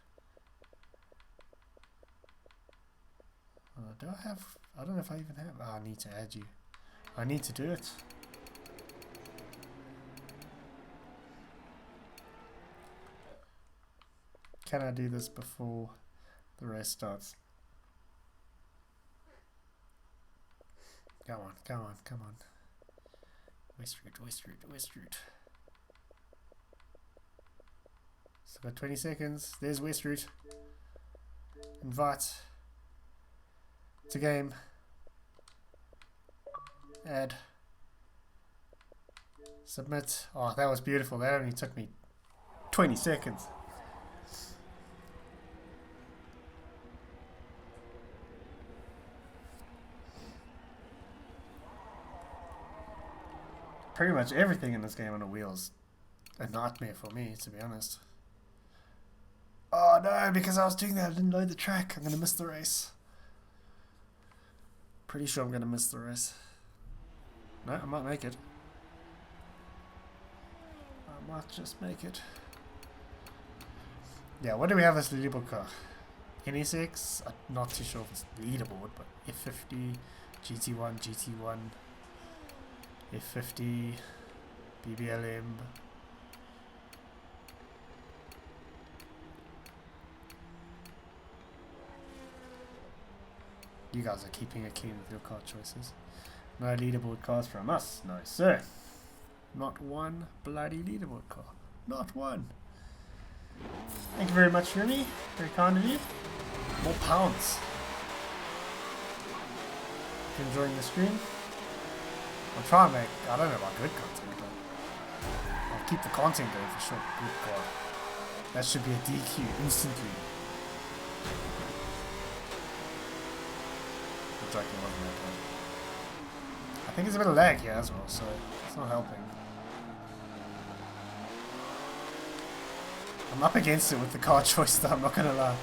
Do I have... I don't know if I even have... Oh, I need to add you. I need to do it. Can I do this before the race starts? Come on, come on, come on. West route, west route, west route. So got 20 seconds. There's west route. Invite. To game. Add. Submit. Oh, that was beautiful. That only took me 20 seconds. Pretty much everything in this game on the wheels a nightmare for me, to be honest. Oh no, because I was doing that I didn't load the track. I'm gonna miss the race. Pretty sure I'm gonna miss the race. No, I might make it. I might just make it. Yeah, what do we have as leaderboard car? NSX? I'm not too sure if it's leaderboard, but F50, GT1, GT1, F50, BBLM. You guys are keeping it clean with your car choices. No leaderboard cars from us. No, sir. Not one bloody leaderboard car. Not one. Thank you very much, Remy. Very kind of you. More pounds. If you're enjoying the stream. I'll try and make, I don't know about good content, but I'll keep the content going for sure. Good God. That should be a DQ instantly. I'm joking, wasn't that bad. I think there's a bit of lag here as well, so it's not helping. I'm up against it with the car choice though, I'm not gonna lie.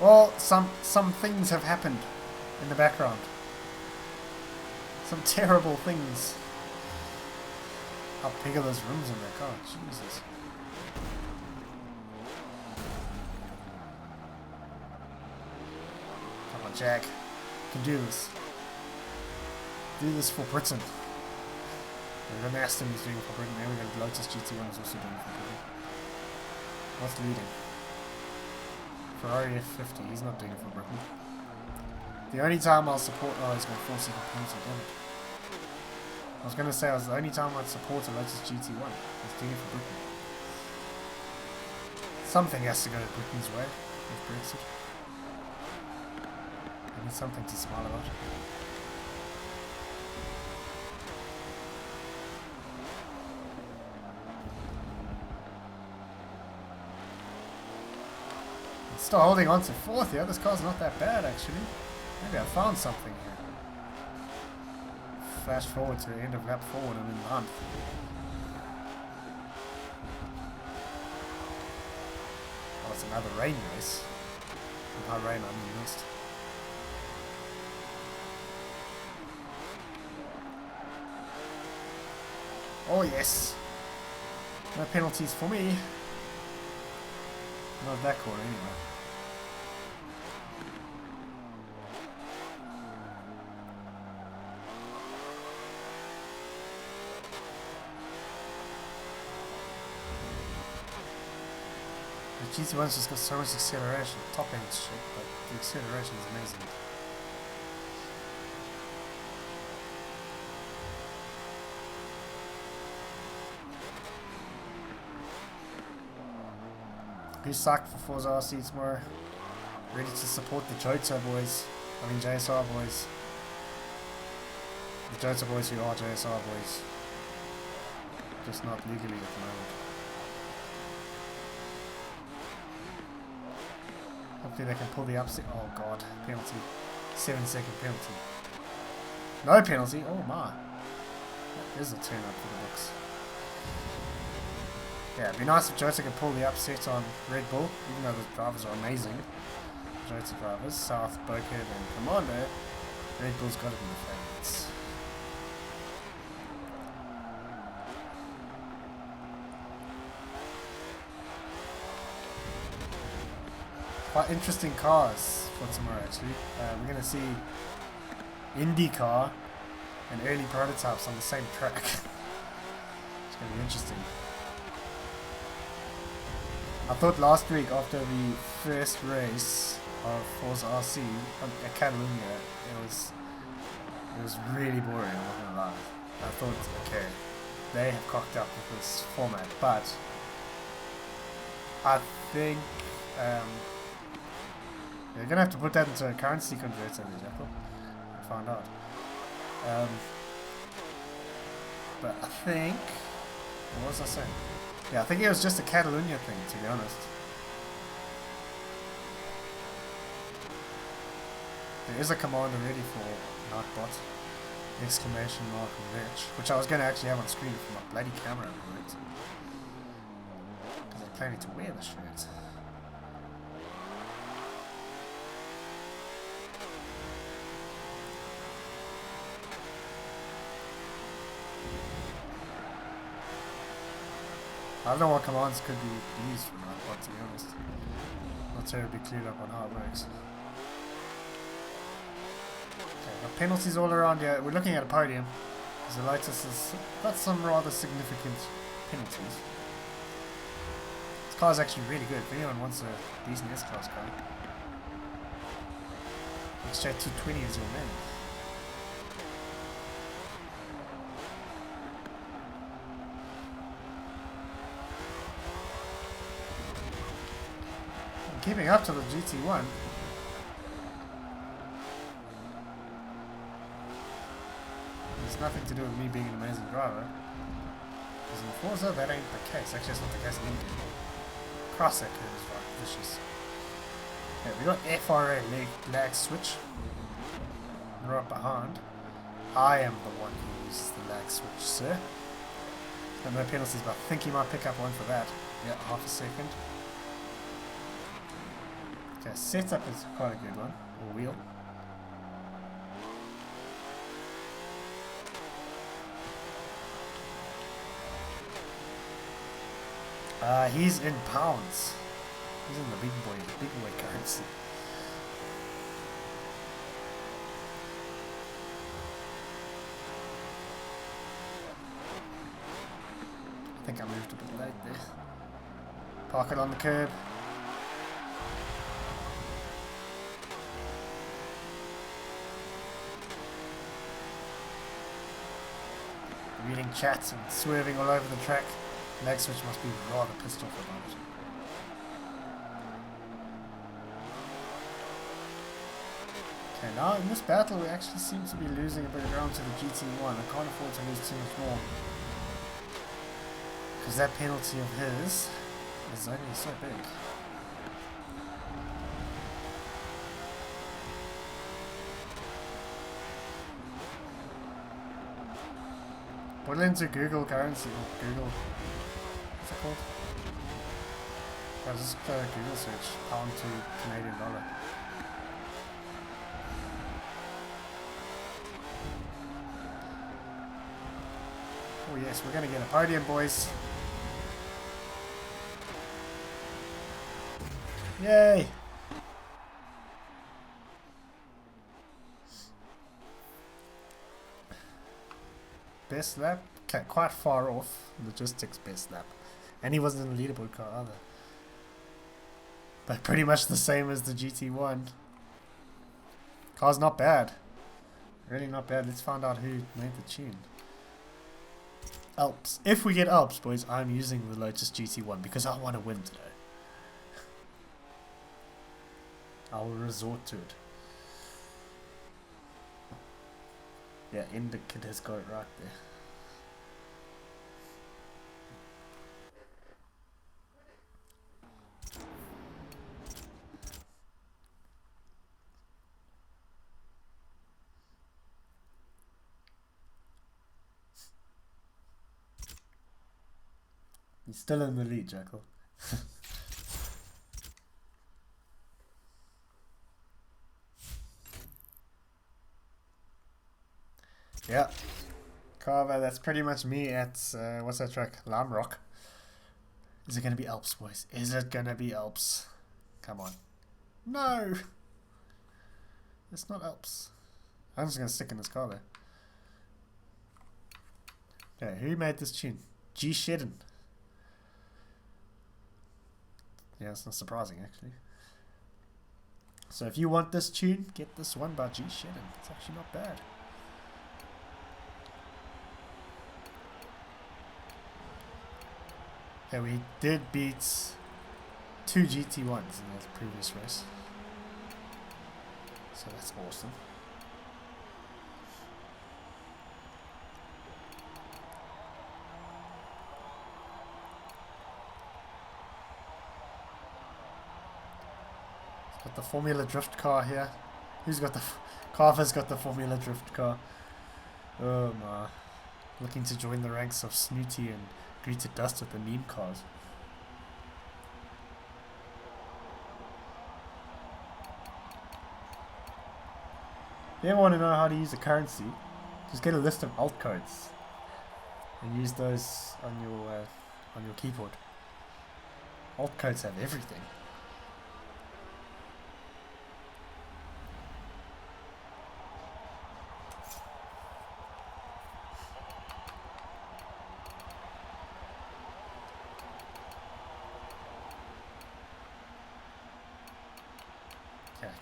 Well, some things have happened in the background. Some terrible things. How big are those rooms in their car? Jesus. Come on, Jack. You can do this. Do this for Britain. We've got Aston who's doing it for Britain, and we've got Lotus GT1 who's also doing it for Britain. What's leading? Ferrari F50, he's not doing it for Britain. The only time I'll support... Oh, he's got 4 second penalty, damn it. I was going to say, the only time I'd support a Lotus GT1 is doing it for Britain. Something has to go Britain's way with Brexit. I need something to smile about. Still holding on to 4th here. This car's not that bad actually. Maybe I found something here. Flash forward to the end of lap forward and in 9th. Oh, it's another rain race. And by rain I mean mist. Oh yes. No penalties for me. Not that corner anyway. The GT1's just got so much acceleration, top end shit, but the acceleration is amazing. Who's psyched for Forza RC tomorrow? Ready to support the Jota boys. I mean JSR boys. The Jota boys who are JSR boys. Just not legally at the moment. Hopefully they can pull the upset. Oh god, penalty. 7-second penalty. No penalty? Oh my. That is a turn up for the books. Yeah, it'd be nice if Jota could pull the upset on Red Bull, even though the drivers are amazing. majority drivers, South, Berg and Commander, Red Bull's got to be the favourites. Quite interesting cars for tomorrow actually. We're going to see IndyCar and early prototypes on the same track. It's going to be interesting. I thought last week after the first race of Forza RC at Catalonia, it was really boring, I'm not gonna lie. I thought, okay, they have cocked up with this format, but I think you're gonna have to put that into a currency converter, Jackal. I found out. But I think, what was I saying? Yeah, I think it was just a Catalonia thing, to be honest. There is a command already for Nightbot, exclamation mark rich, which I was going to actually have on screen for my bloody camera worked. Because I'm planning to wear the shirt. I don't know what commands could be used for Nightbot, to be honest. Not terribly clued up on how it works. Penalties all around here. We're looking at a podium. Zetalion has got some rather significant penalties. This car is actually really good. If anyone wants a decent S-Class car, XJ 220 is your man. I'm keeping up to the GT1. It's nothing to do with me being an amazing driver. Because in Forza, that ain't the case. Actually, it's not the case in India. Cross that curve is right, vicious. Yeah, we got FRA lag switch. Right behind. I am the one who uses the lag switch, sir. Got no penalties, but I think you might pick up one for that. Yeah, half a second. Okay, setup is quite a good one. Or wheel. He's in pounds. He's in the big boy currency. I think I moved a bit late there. Park it on the curb. Reading chats and swerving all over the track. Lag switch must be rather pissed off about it. Okay, now in this battle we actually seem to be losing a bit of ground to the GT1. I can't afford to lose too much more. Because that penalty of his is only so big. Put it into Google currency, or Google, what's it called? I'll just Google search, pound to Canadian dollar. Oh yes, we're gonna get a podium, boys. Yay! Best lap? Okay, quite far off. Logistics best lap. And he wasn't in the leaderboard car either. But pretty much the same as the GT1. Car's not bad. Really not bad. Let's find out who made the tune. Alps. If we get Alps, boys, I'm using the Lotus GT1 because I want to win today. I will resort to it. Yeah, Indicate has got it right there. He's still in the lead, Jackal. Carver, that's pretty much me at, what's that track? Lime Rock. Is it going to be Alps, boys? Is it going to be Alps? Come on. No! It's not Alps. I'm just going to stick in this car there. Okay, who made this tune? G. Shedden. Yeah, it's not surprising, actually. So if you want this tune, get this one by G. Shedden. It's actually not bad. Yeah, we did beat 2 GT1s in the previous race. So that's awesome. Got the Formula Drift car here. Who's got the... Carver's got the Formula Drift car. Oh my. Looking to join the ranks of Snooty and Greeted Dust with the meme cars. If you ever want to know how to use a currency, just get a list of altcodes and use those on your keyboard. Altcodes have everything.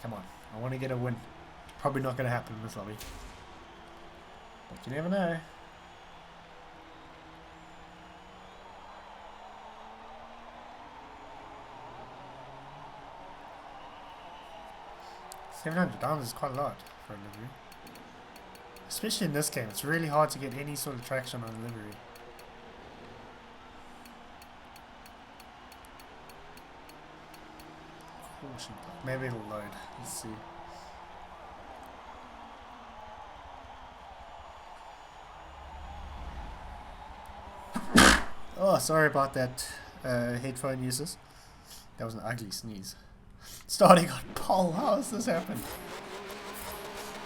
Come on, I want to get a win. Probably not going to happen in this lobby, but you never know. $700 is quite a lot for a livery, especially in this game. It's really hard to get any sort of traction on a livery. Maybe it'll load. Let's see. Oh, sorry about that, headphone users. That was an ugly sneeze. Starting on pole. How has this happened?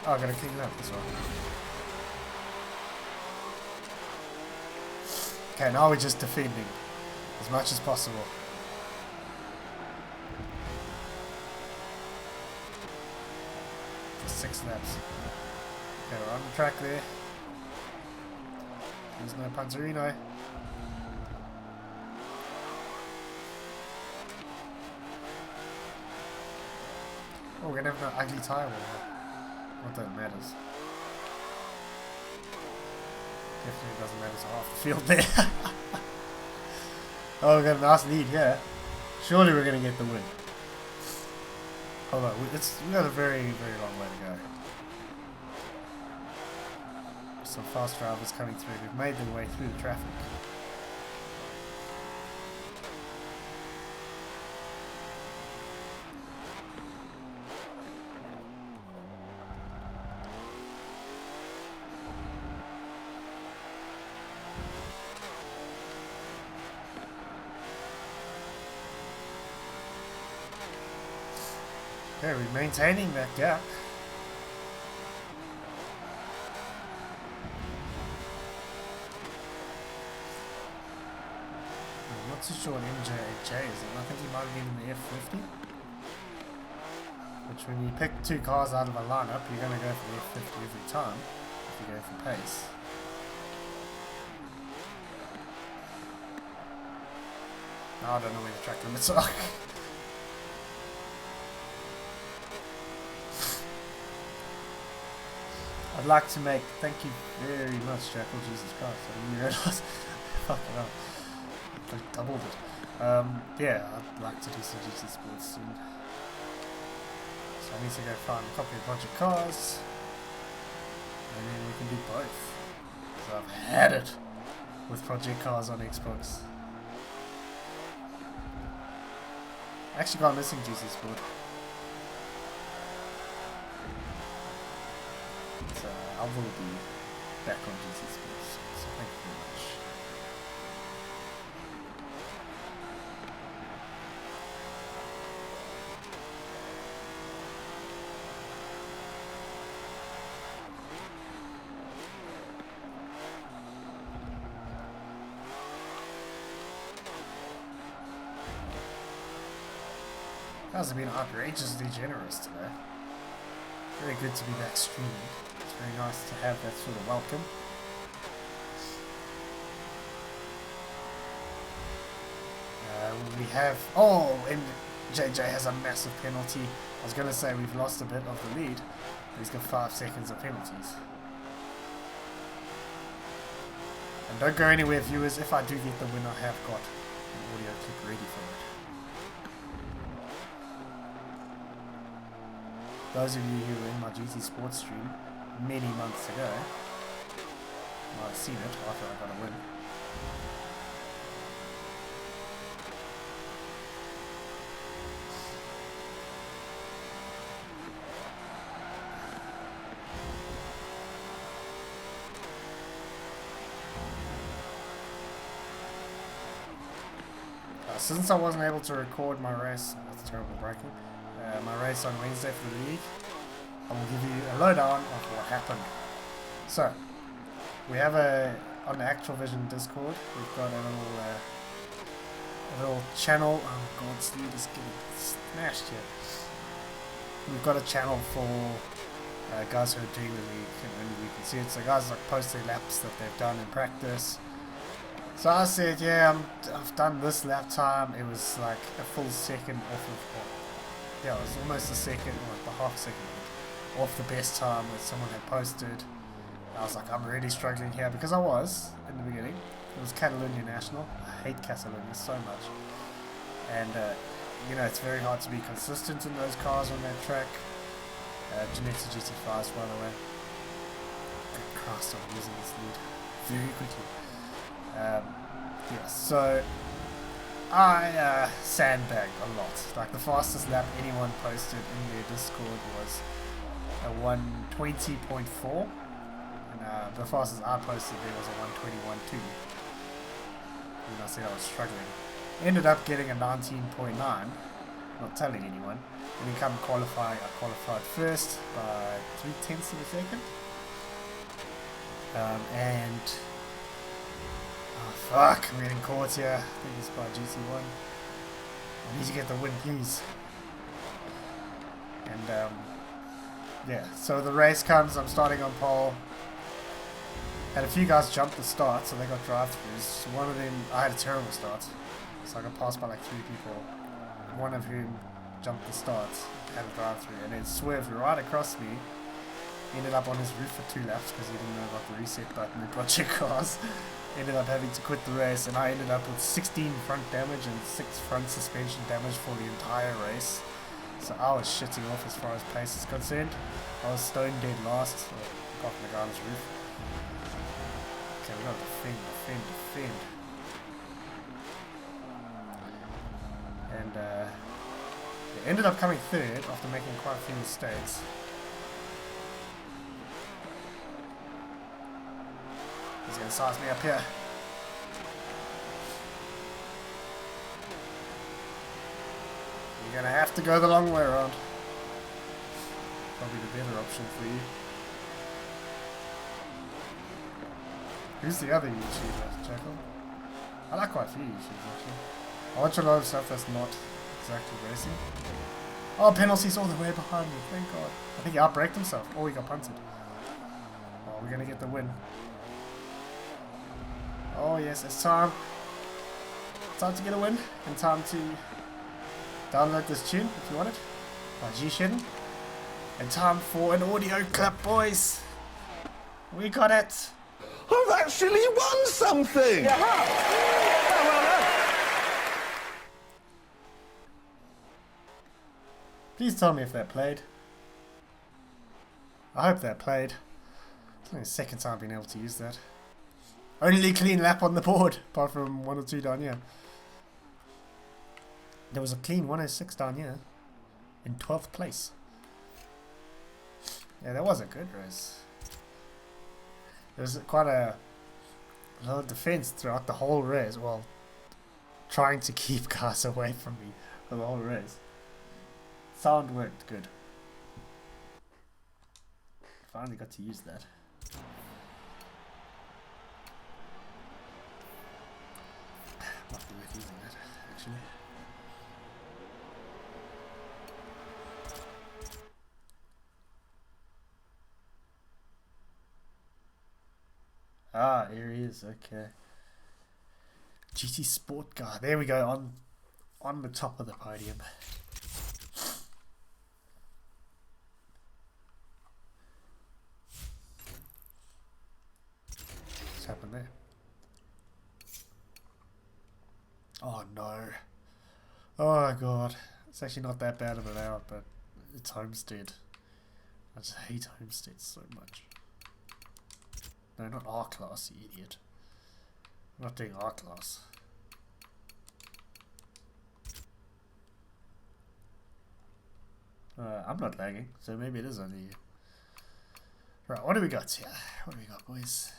Oh, I gotta clean it up as well. Okay, now we're just defending as much as possible. For 6 laps. Okay, we're on the track there. There's no Panzerino. Oh, we're gonna have no ugly tyre wall. Not that it matters. Definitely doesn't matter to half the field there. Oh, we got a nice lead here. Surely we're gonna get the win. Hold on, we got a very, very long way to go. Some fast drivers coming through. We've made their way through the traffic. Okay, we're maintaining that gap. I'm not too sure what MJJ is. I think he might have been in the F50. Which, when you pick 2 cars out of a lineup, you're going to go for the F50 every time if you go for pace. No, I don't know where the track limits are. I'd like to make, thank you very much, Jackal, Jesus Christ, I didn't realise, fucking hell, I doubled it. Yeah, I'd like to do some GT Sports soon. So I need to go find a copy of Project Cars, and then we can do both. So I've had it with Project Cars on Xbox. I actually got missing GT Sport. I will be back on GT Sports, so thank you very much. guys have been outrageously generous today. Very good to be back streaming. It's very nice to have that sort of welcome. We have... Oh, and JJ has a massive penalty. I was going to say we've lost a bit of the lead, but he's got 5 seconds of penalties. And don't go anywhere, viewers. If I do get the win, I have got an audio clip ready for it. Those of you who were in my GT Sports stream many months ago might have seen it after I got a win. Since I wasn't able to record my race, that's terrible breaking, my race on Wednesday for the league, I will give you a lowdown of what happened. So, we have on the Actual Vision Discord, we've got a little channel. Oh god, Steve is getting smashed here. We've got a channel for guys who are doing the league, and only you can see it. So guys like post their laps that they've done in practice. So I said, yeah, I've done this lap time. It was like a full second off of, yeah, it was almost a second, or like a half second off the best time that someone had posted. I was like, I'm really struggling here, because I was in the beginning. It was Catalonia National. I hate Catalonia so much. And, you know, it's very hard to be consistent in those cars on that track. Genetics GT5s, by the way. Good Christ, I'm losing this lead very quickly. Yeah, so I sandbagged a lot. Like the fastest lap anyone posted in their Discord was a 120.4, and the fastest I posted there was a 121.2. And I said I was struggling. Ended up getting a 19.9, not telling anyone. And then come qualifying, I qualified first by 0.3 of a second. And oh fuck, I'm getting caught here. I think it's by GT1. I need to get the win, please. And yeah, so the race comes, I'm starting on pole. Had a few guys jump the start, so they got drive-throughs. One of them, I had a terrible start, so I got passed by like 3 people. One of whom jumped the start, had a drive-through, and then swerved right across me. Ended up on his roof for 2 laps because he didn't know about the reset button in project cars. Ended up having to quit the race, and I ended up with 16 front damage and 6 front suspension damage for the entire race. So I was shitting off as far as pace is concerned. I was stone dead last, apart from the guy on his roof. Okay, we gotta defend. And they ended up coming 3rd after making quite a few mistakes. He's going to size me up here. You're going to have to go the long way around. Probably the better option for you. Who's the other YouTuber, Jackal? I like quite a few YouTubers actually. I watch a lot of stuff that's not exactly racing. Oh, penalties all the way behind me, thank god. I think he outbraked himself. Oh, he got punted. Oh, we're going to get the win. Oh yes, it's time. Time to get a win, and time to download this tune if you want it by G-Shin. And time for an audio clip, boys. We got it. I've actually won something. Yeah. Well done. Please tell me if that played. I hope that played. It's only the second time I've been able to use that. Only clean lap on the board, apart from 1 or 2 down here. There was a clean 106 down here, in 12th place. Yeah, that was a good race. There was quite a lot of defense throughout the whole race. Well, trying to keep cars away from me for the whole race. Sound worked good. Finally got to use that. Might be worth using that, actually. Ah, here he is. Okay. GT Sport Car. There we go. On the top of the podium. What's happened there? Oh no. Oh god. It's actually not that bad of an out, but it's Homestead. I just hate Homestead so much. No, not R-Class, you idiot. I'm not doing R-Class. I'm not lagging, so maybe it is only you. Right, what do we got here? What do we got, boys?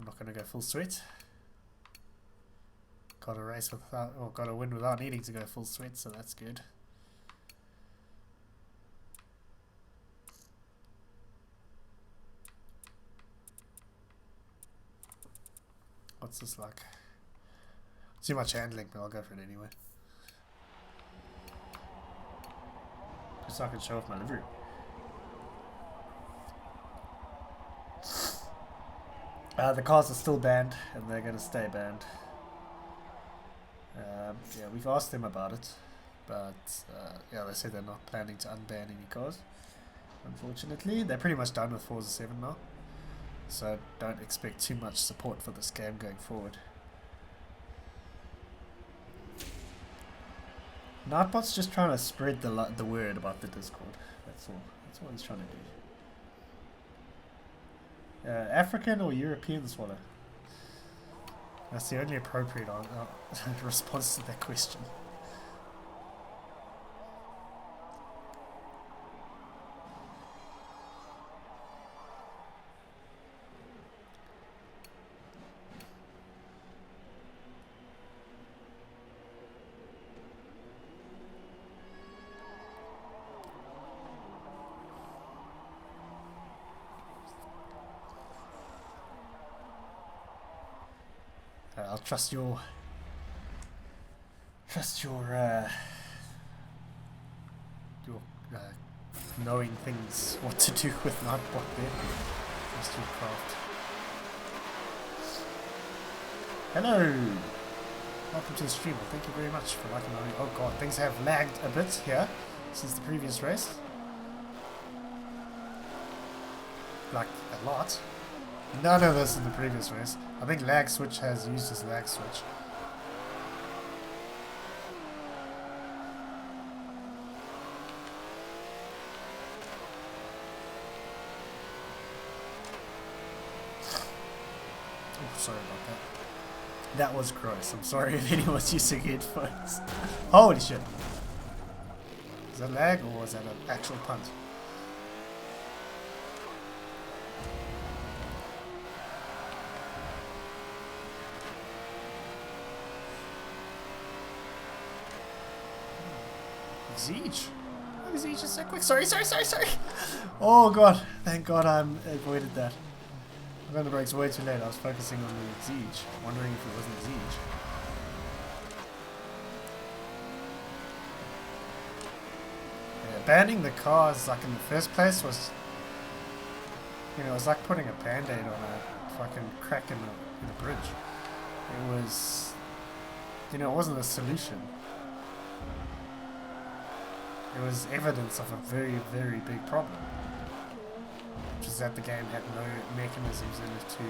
I'm not going to go full sweat. Got a race without, or got a win without needing to go full sweat, so that's good. What's this like? Too much handling, but I'll go for it anyway. Just so I can show off my livery. The cars are still banned, and they're going to stay banned. Yeah, we've asked them about it, but yeah, they said they're not planning to unban any cars. Unfortunately, they're pretty much done with Forza 7 now, so don't expect too much support for this game going forward. Nightbot's just trying to spread the word about the Discord. That's all. That's what he's trying to do. African or European swallow? That's the only appropriate response to that question. I'll trust your knowing things, what to do with Nightbot there. Trust your craft. Hello! Welcome to the stream. Thank you very much for liking my... Oh god, things have lagged a bit here since the previous race. Like, a lot. None of this in the previous race. I think lag switch has used his lag switch. Oh, sorry about that. That was gross. I'm sorry if anyone's using headphones. Holy shit. Is that lag or was that an actual punt? Zeech. Why is Zeech so quick? Sorry. Oh god, thank god I avoided that. I ran the brakes way too late. I was focusing on the Zeech, wondering if it wasn't Zeech. Yeah, banning the cars like in the first place was, you know, it was like putting a band-aid on a fucking crack in a bridge. It was, you know, it wasn't a solution. It was evidence of a very, very big problem, which is that the game had no mechanisms in it to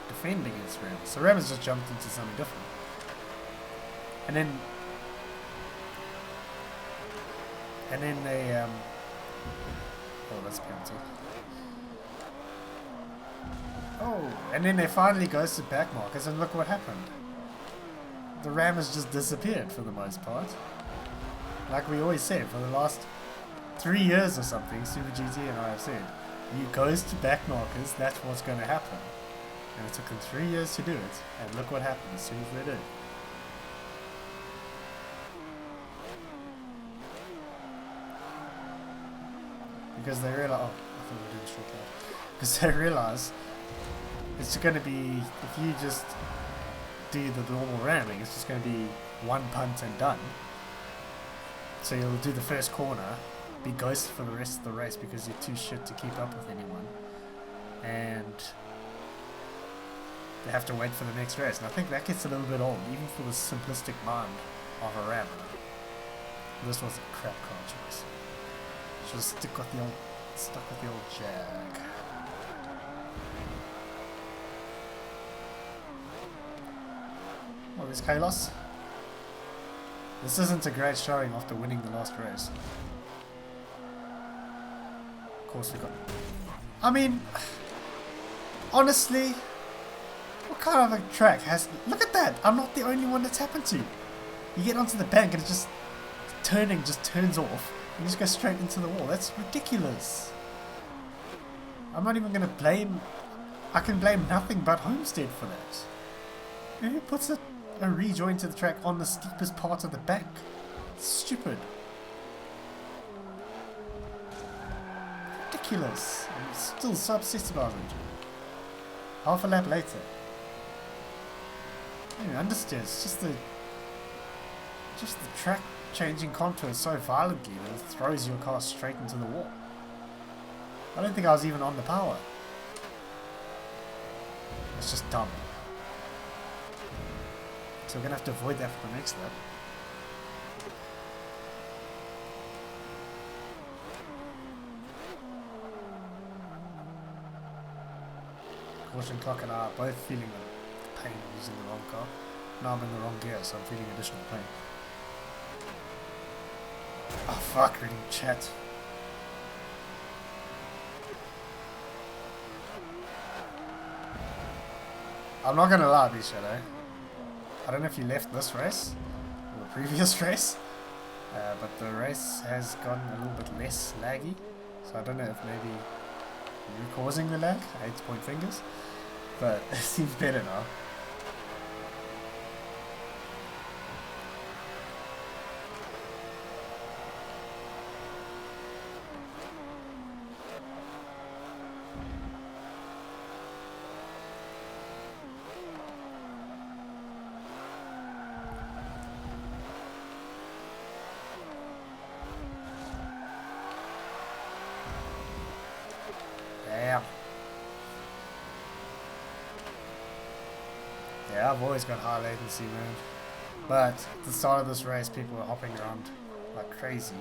defend against Rams. So Rams just jumped into something different. And then they, oh, that's a penalty. Oh, and then they finally ghosted back markers, and look what happened. The Ram has just disappeared for the most part. Like we always said, for the last 3 years or something, Super GT and I have said, you ghost back markers, that's what's going to happen. And it took them 3 years to do it, and look what happened as soon as they did. Because they realize, oh, I thought we were doing short cut. Because they realize it's going to be, if you just do the normal ramming, it's just going to be one punt and done. So you'll do the first corner, be ghosted for the rest of the race because you're too shit to keep up with anyone. And they have to wait for the next race. And I think that gets a little bit old, even for the simplistic mind of a rammer. This was a crap car choice. Should have stuck with the old Jag. Oh, there's Kalos. This isn't a great showing after winning the last race. Of course we got... I mean... Honestly... What kind of a track has... Look at that! I'm not the only one that's happened to. You get onto the bank and it just... Turning just turns off. And you just go straight into the wall. That's ridiculous. I'm not even going to blame... I can blame nothing but Homestead for that. Who puts a rejoin to the track on the steepest part of the bank? It's stupid. Ridiculous. I'm still so obsessed about it. Half a lap later. I don't understand. It's just the track changing contours so violently that it throws your car straight into the wall. I don't think I was even on the power. It's just dumb. So we're going to have to avoid that for the next lap. Caution Clock and I are both feeling the pain of using the wrong car. Now I'm in the wrong gear, so I'm feeling additional pain. Oh fuck, reading chat. I'm not gonna lie, B-Shadow. I don't know if you left this race or the previous race, but the race has gotten a little bit less laggy. So I don't know if maybe you're causing the lag. I hate to point fingers, but it seems better now. Yeah, I've always got high latency, man. But at the start of this race, people were hopping around like crazy,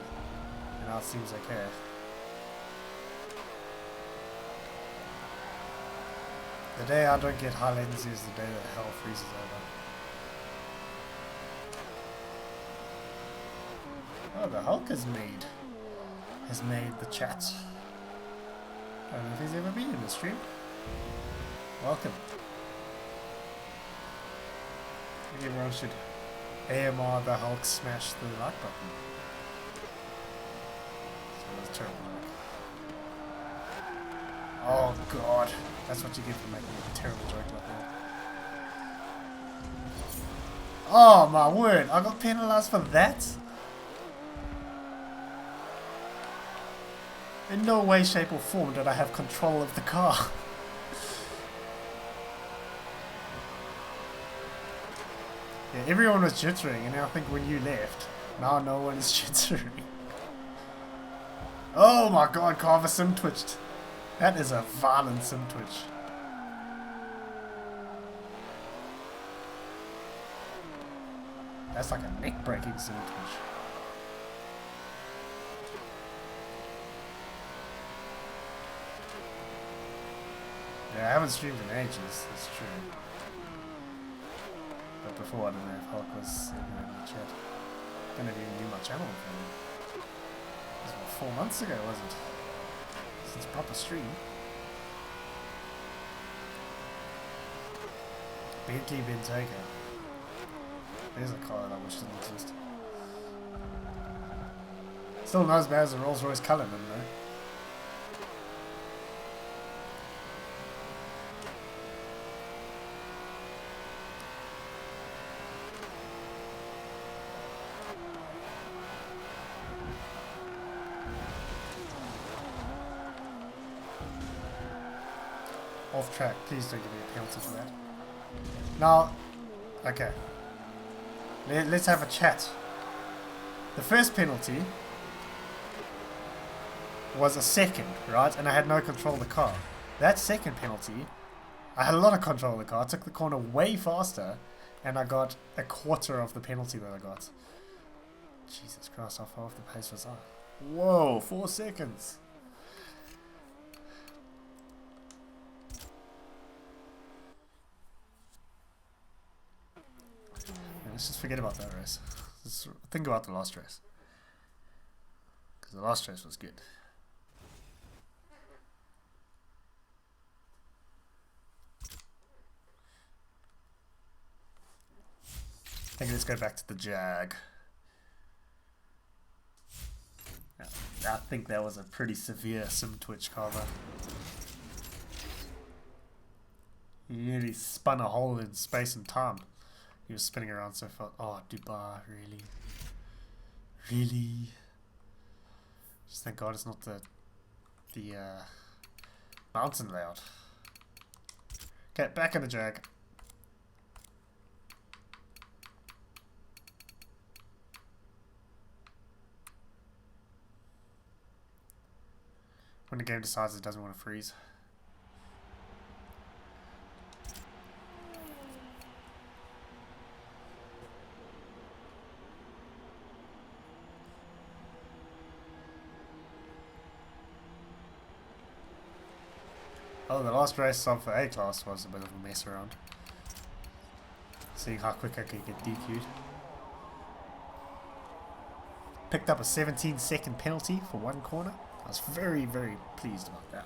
and now it seems okay. The day I don't get high latency is the day that hell freezes over. Oh, the Hulk has made the chat. I don't know if he's ever been in the stream. Welcome. I think everyone should AMR the Hulk smash the like button. So that's terrible. Oh god, that's what you get for making a terrible joke like that. Oh my word, I got penalised for that? In no way, shape or form did I have control of the car. Yeah, everyone was jittering, and I think when you left, now no one is jittering. Oh my god, Carver sim twitched. That is a violent sim twitch. That's like a neck-breaking sim twitch. Yeah, I haven't streamed in ages, that's true. But before, I don't know if Hulk was in the chat. I don't know if you knew my channel. It was about 4 months ago, wasn't it? Since proper stream. Bentley Bentayga. There's a car that I wish didn't exist. Still not as bad as a Rolls Royce Cullinan, though. Off track, please don't give me a penalty for that. Now, okay. Let's have a chat. The first penalty was a second, right? And I had no control of the car. That second penalty, I had a lot of control of the car. I took the corner way faster, and I got a quarter of the penalty that I got. Jesus Christ, how far off the pace was I? Whoa, 4 seconds. Let's just forget about that race. Let's think about the last race. Because the last race was good. I think let's go back to the Jag. I think that was a pretty severe sim twitch cover. He nearly spun a hole in space and time. He was spinning around so far. Oh, Dubai, really? Really? Just thank God it's not the mountain layout. Okay, back in the Jag. When the game decides it doesn't want to freeze. Oh, the last race of A class was a bit of a mess around. Seeing how quick I could get DQ'd. Picked up a 17-second penalty for one corner. I was very, very pleased about that.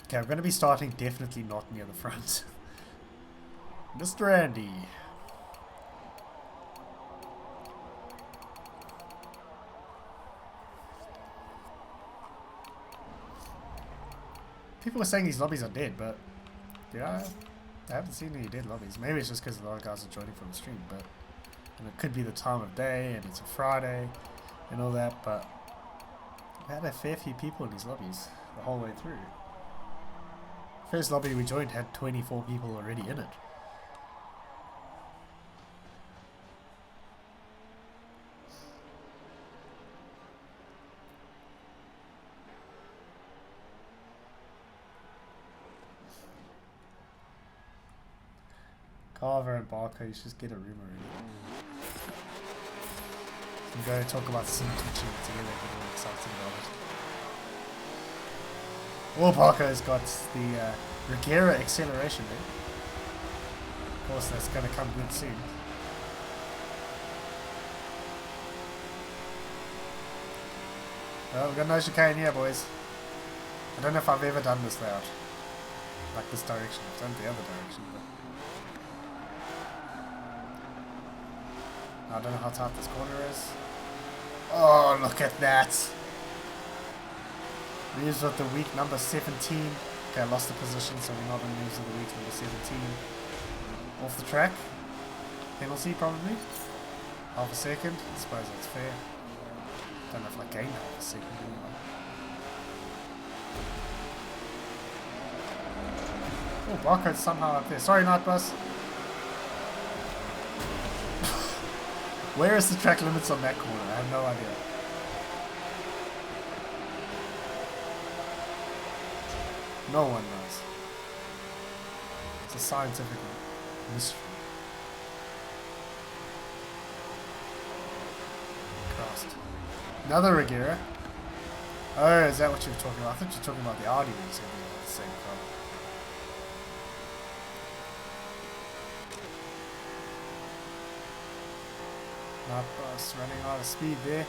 Okay, I'm going to be starting definitely not near the front. Mr. Andy. People were saying these lobbies are dead, but yeah, I haven't seen any dead lobbies. Maybe it's just because a lot of guys are joining from the stream, but and it could be the time of day and it's a Friday and all that, but we had a fair few people in these lobbies the whole way through. First lobby we joined had 24 people already in it. Carver and Barker, you should just get a room already. You can go talk about sim twitching together, get all excited about it. Oh, Barker's got the Regera acceleration there. Of course, that's going to come good soon. Well, we've got no chicane here, boys. I don't know if I've ever done this layout. Like this direction. I've done the other direction, but I don't know how tight this corner is. Oh, look at that. News of the week number 17. Okay, I lost the position, so we're not on news of the week number 17. Off the track. Penalty, probably. Half a second. I suppose that's fair. Don't know if I gained half a second anyway. Oh, Barcode's somehow up there. Sorry, Nightbus. Where is the track limits on that corner? I have no idea. No one knows. It's a scientific mystery. Christ. Another Regera. Oh, is that what you were talking about? I thought you were talking about the Audi when you said they were the same car. Not bus running out of speed there.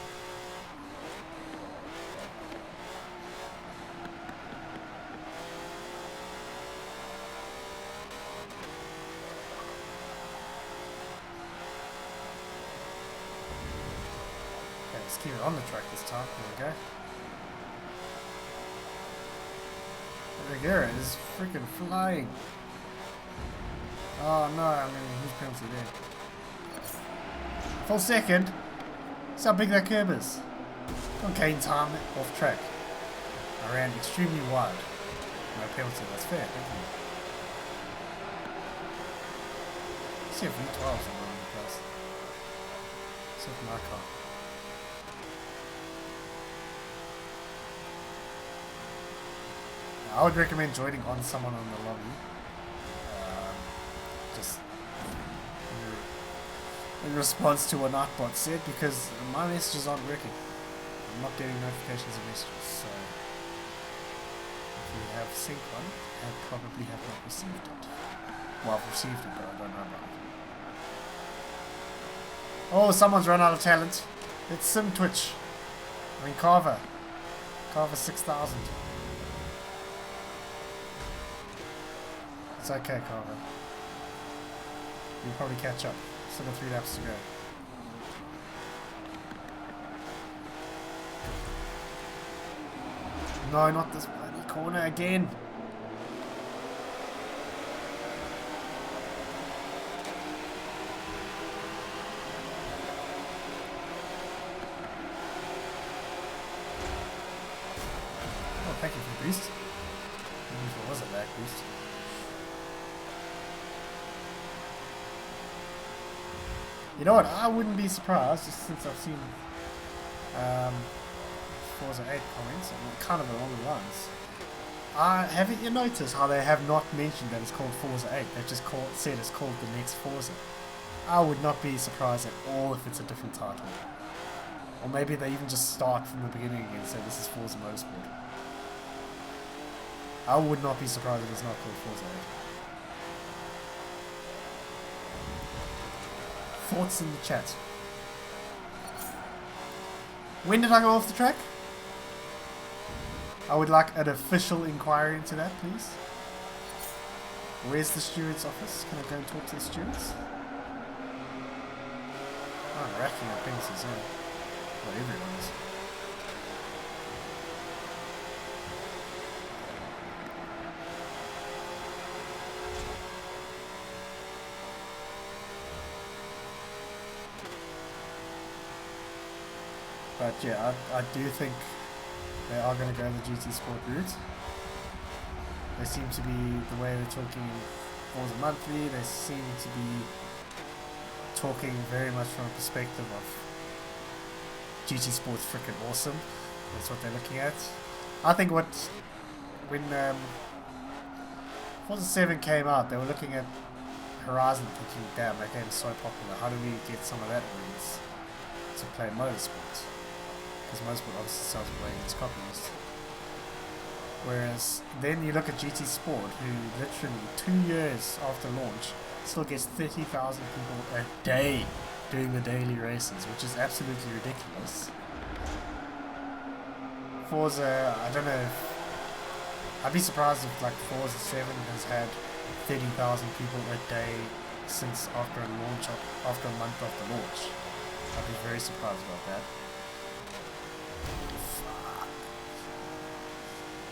Okay, let's keep it on the track this time. There we go. Regera is freaking flying. Oh no, I mean, who's penalty there? Full second. See how big that curb is. Okay, time off track. I ran extremely wide. No penalty, that's fair, thank you. see if V12s are on the place. See if my car. I would recommend joining on someone on the lobby. Just in response to what Nightbot said, because my messages aren't working. I'm not getting notifications of messages, so if you have sync one, I probably have not received it. Well, I've received it, but I don't know about it. Oh, someone's run out of talent. It's Sim Twitch. I mean Carver. Carver 6000. It's okay, Carver. You'll probably catch up. Still got 3 laps to go. No, not this bloody corner again. Oh, thank you for the boost. Even if it was a back boost. You know what? I wouldn't be surprised, just since I've seen Forza 8 comments, and kind of along the lines. Haven't you noticed how they have not mentioned that it's called Forza 8? They've just said it's called the next Forza. I would not be surprised at all if it's a different title. Or maybe they even just start from the beginning again and say this is Forza Motorsport. I would not be surprised if it's not called Forza 8. Thoughts in the chat. When did I go off the track? I would like an official inquiry into that, please. Where's the steward's office? Can I go and talk to the stewards? Oh, racking up penalties, yeah. Well, everyone is. But yeah, I do think they are going to go the GT Sport route. They seem to be, the way they're talking in Forza Monthly, they seem to be talking very much from a perspective of GT Sport's freaking awesome. That's what they're looking at. I think when Forza 7 came out, they were looking at Horizon thinking, damn, that game is so popular, how do we get some of that audience to play motorsport? Because motorsport obviously sells way against copies. Whereas then you look at GT Sport, who literally 2 years after launch still gets 30,000 people a day doing the daily races, which is absolutely ridiculous. Forza, I don't know if, I'd be surprised if like Forza 7 has had 30,000 people a day since after a month after launch. I'd be very surprised about that.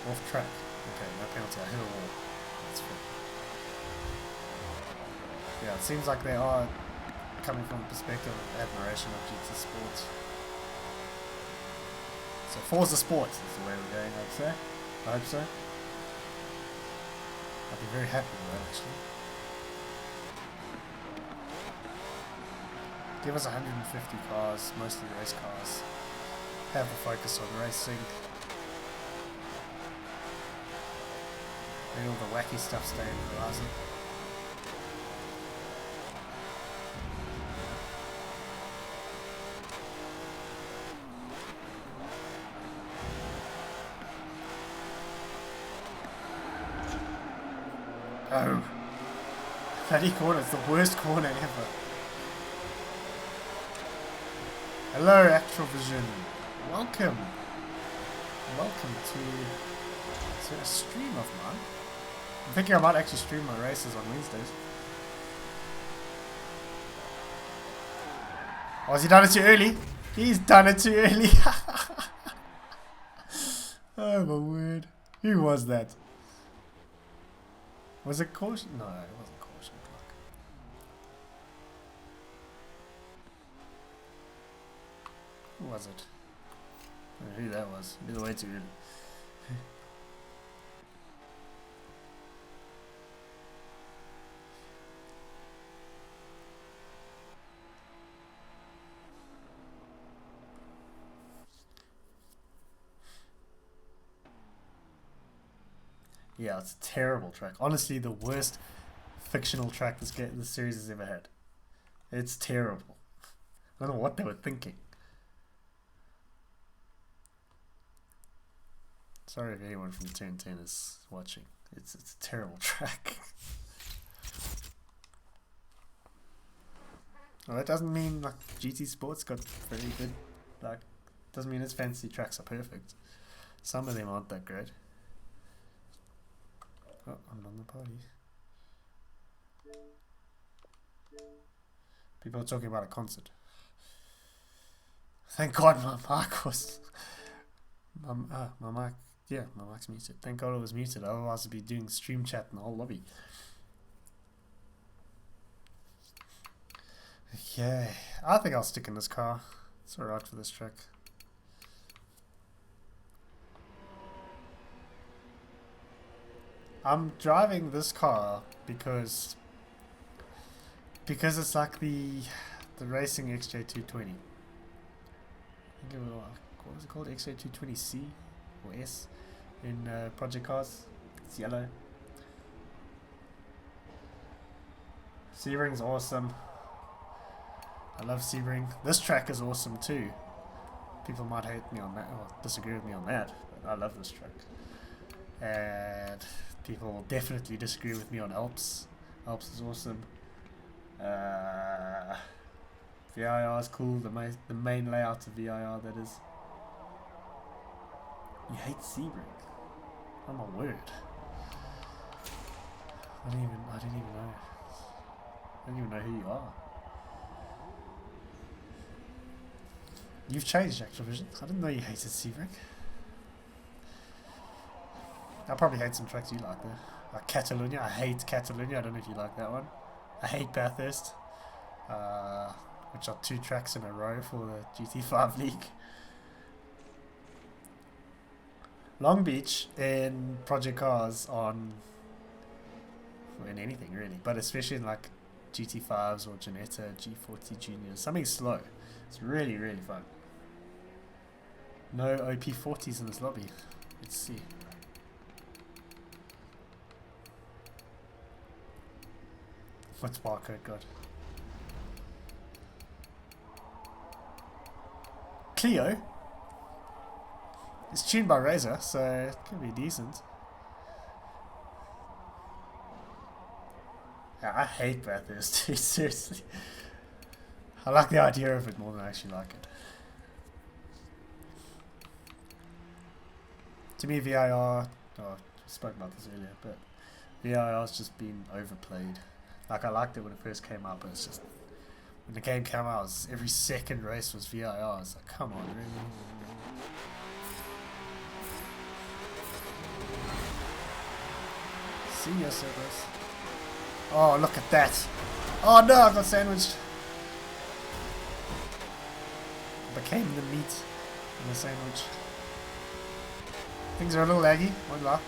Off track. Okay, no penalty. I hit a wall. That's fair. Yeah, it seems like they are coming from a perspective of admiration of GT Sport. So Forza Sports is the way we're going, I'd say. I hope so. I'd be very happy with that, actually. Give us 150 cars, mostly race cars. Have the focus on racing. And all the wacky stuff stay in the Horizon. Oh. 30 corner, it's the worst corner ever. Hello, Actual Vision. Welcome. Welcome to a stream of mine. I'm thinking I might actually stream my races on Wednesdays. Oh, has he done it too early? He's done it too early. Oh my word. Who was that? Was it Caution? No, it wasn't Caution. Who was it? I don't know who that was. Either way too early. Yeah, it's a terrible track. Honestly, the worst fictional track this series has ever had. It's terrible. I don't know what they were thinking. Sorry if anyone from Turn 10 is watching. It's a terrible track. Well, that doesn't mean like GT Sports got very good. Like, doesn't mean its fantasy tracks are perfect. Some of them aren't that great. Oh, I'm on the party. People are talking about a concert. Thank God my mic was... my mic... Yeah, my mic's muted. Thank God it was muted. Otherwise I'd be doing stream chat in the whole lobby. Okay. I think I'll stick in this car. It's alright for this track. I'm driving this car because it's like the racing XJ220. I think it was, what was it called? XJ220C or S in Project Cars. It's yellow. Sebring's awesome. I love Sebring. This track is awesome too. People might hate me on that or disagree with me on that, but I love this track. And people will definitely disagree with me on Alps. Alps is awesome. VIR is cool. The main layout of VIR, that is. You hate Sebring? Oh my word! I don't even know. I don't even know who you are. You've changed, Activision. I didn't know you hated Sebring. I probably hate some tracks you like there. Like Catalunya. I hate Catalunya. I don't know if you like that one. I hate Bathurst. Which are 2 tracks in a row for the GT5 League. Long Beach in Project Cars on... in anything really. But especially in like GT5s or Ginetta, G40 Juniors. Something slow. It's really, really fun. No OP40s in this lobby. Let's see. What's barcode got? Clio. It's tuned by Razor, so it could be decent. Yeah, I hate Bathurst, dude, seriously. I like the idea of it more than I actually like it. To me, VIR... Oh, I spoke about this earlier, but VIR's just been overplayed. Like, I liked it when it first came out, but it's just... When the game came out, every second race was VIR. It's like, come on, really? See ya, Cerberus. Oh, look at that. Oh no, I got sandwiched. Became the meat in the sandwich. Things are a little laggy, won't lie.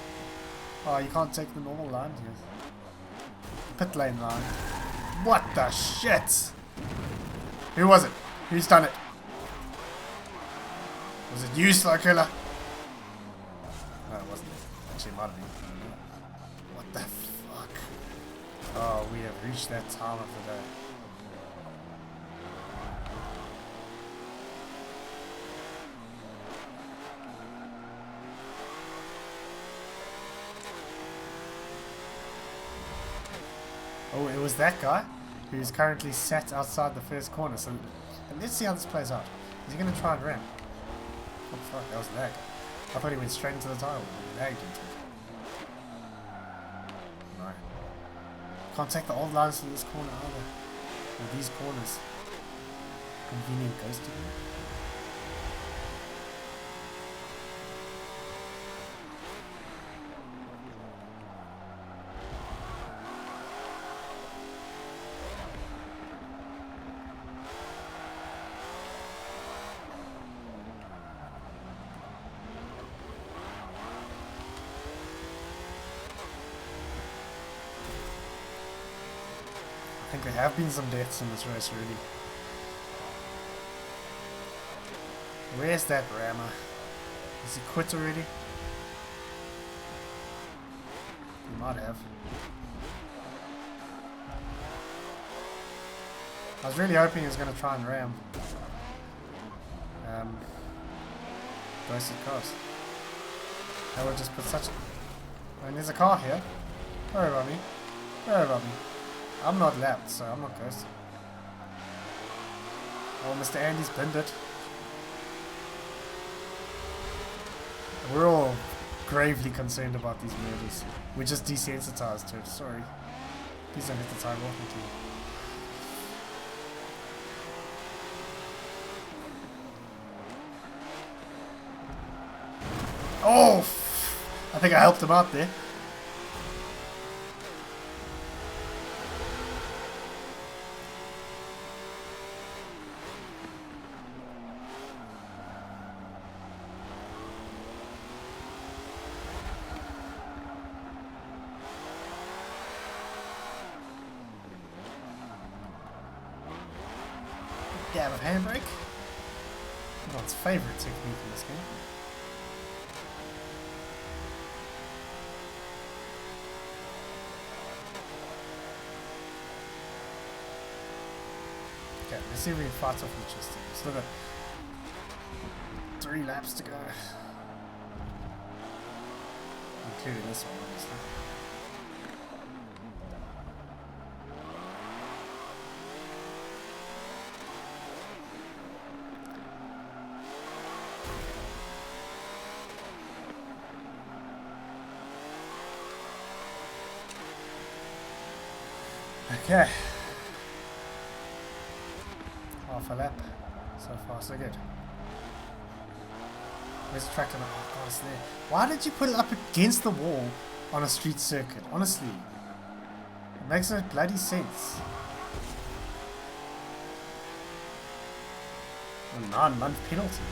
Oh, you can't take the normal line here. Pit lane line. What the shit? Who was it? Who's done it? Was it you, Slow Killer? No, it wasn't. Actually, it might have been. What the fuck? Oh, we have reached that time of the day. Oh, it was that guy who's currently sat outside the first corner. So let's see how this plays out. Is he going to try and ram? Oh fuck, that was lag. I thought he went straight into the tile. He lagged into it. No. Can't take the old lines to this corner either. Or these corners. Convenient ghosting. I think there have been some deaths in this race already. Where's that rammer? Is he quit already? Might have. I was really hoping he was going to try and ram. Ghosted cars. That would just put such... I mean, there's a car here. Don't worry about me. Don't worry about me. I'm not lapped, so I'm not ghosted. Oh, Mr. Andy's pinned it. We're all gravely concerned about these murders. We're just desensitized to it. Sorry. Please don't hit the tire walking to me. Oh! I think I helped him out there. Dab of handbrake. Everyone's favourite technique in this game. Okay, let's see if we can fight off each other. Still got 3 laps to go. Including this one, obviously. Okay. Half a lap. So far, so good. Where's the track on? Oh, it's there. Why did you put it up against the wall on a street circuit? Honestly. It makes no bloody sense. A 9-month penalty.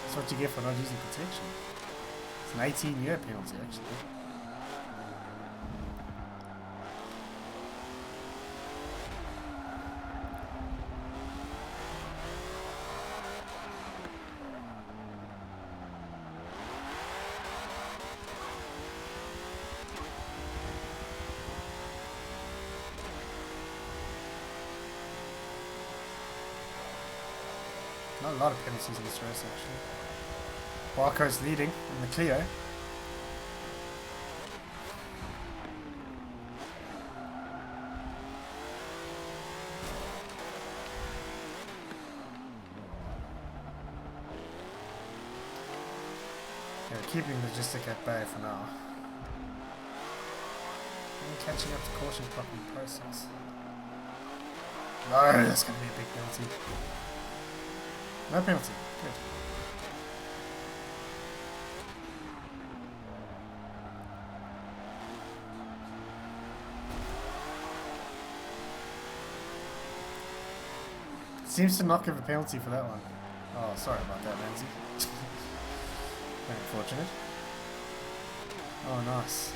That's what you get for not using protection. It's an 18-year penalty, actually. Not a lot of penalties in this race, actually. Barco's leading in the Clio. Yeah, we're keeping Logistic at bay for now. And catching up to caution clock in the process. No, that's going to be a big penalty. No penalty. Good. Seems to not give a penalty for that one. Oh, sorry about that, Manzi. Very unfortunate. Oh, nice.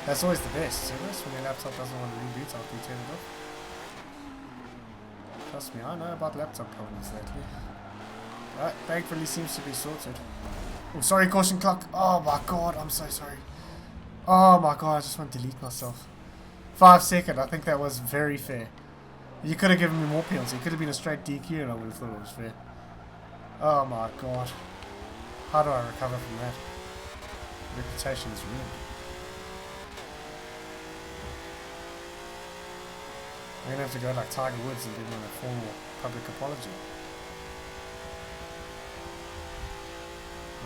That's always the best, service when your laptop doesn't want to reboot after you turn it off. Trust me, I know about laptop problems lately. Right, thankfully seems to be sorted. Oh, sorry, caution clock. Oh my god, I'm so sorry. Oh my god, I just want to delete myself. 5 seconds, I think that was very fair. You could have given me more penalty. It could have been a straight DQ and I would have thought it was fair. Oh my god. How do I recover from that? Reputation is ruined. I'm gonna have to go like Tiger Woods and give him a formal public apology.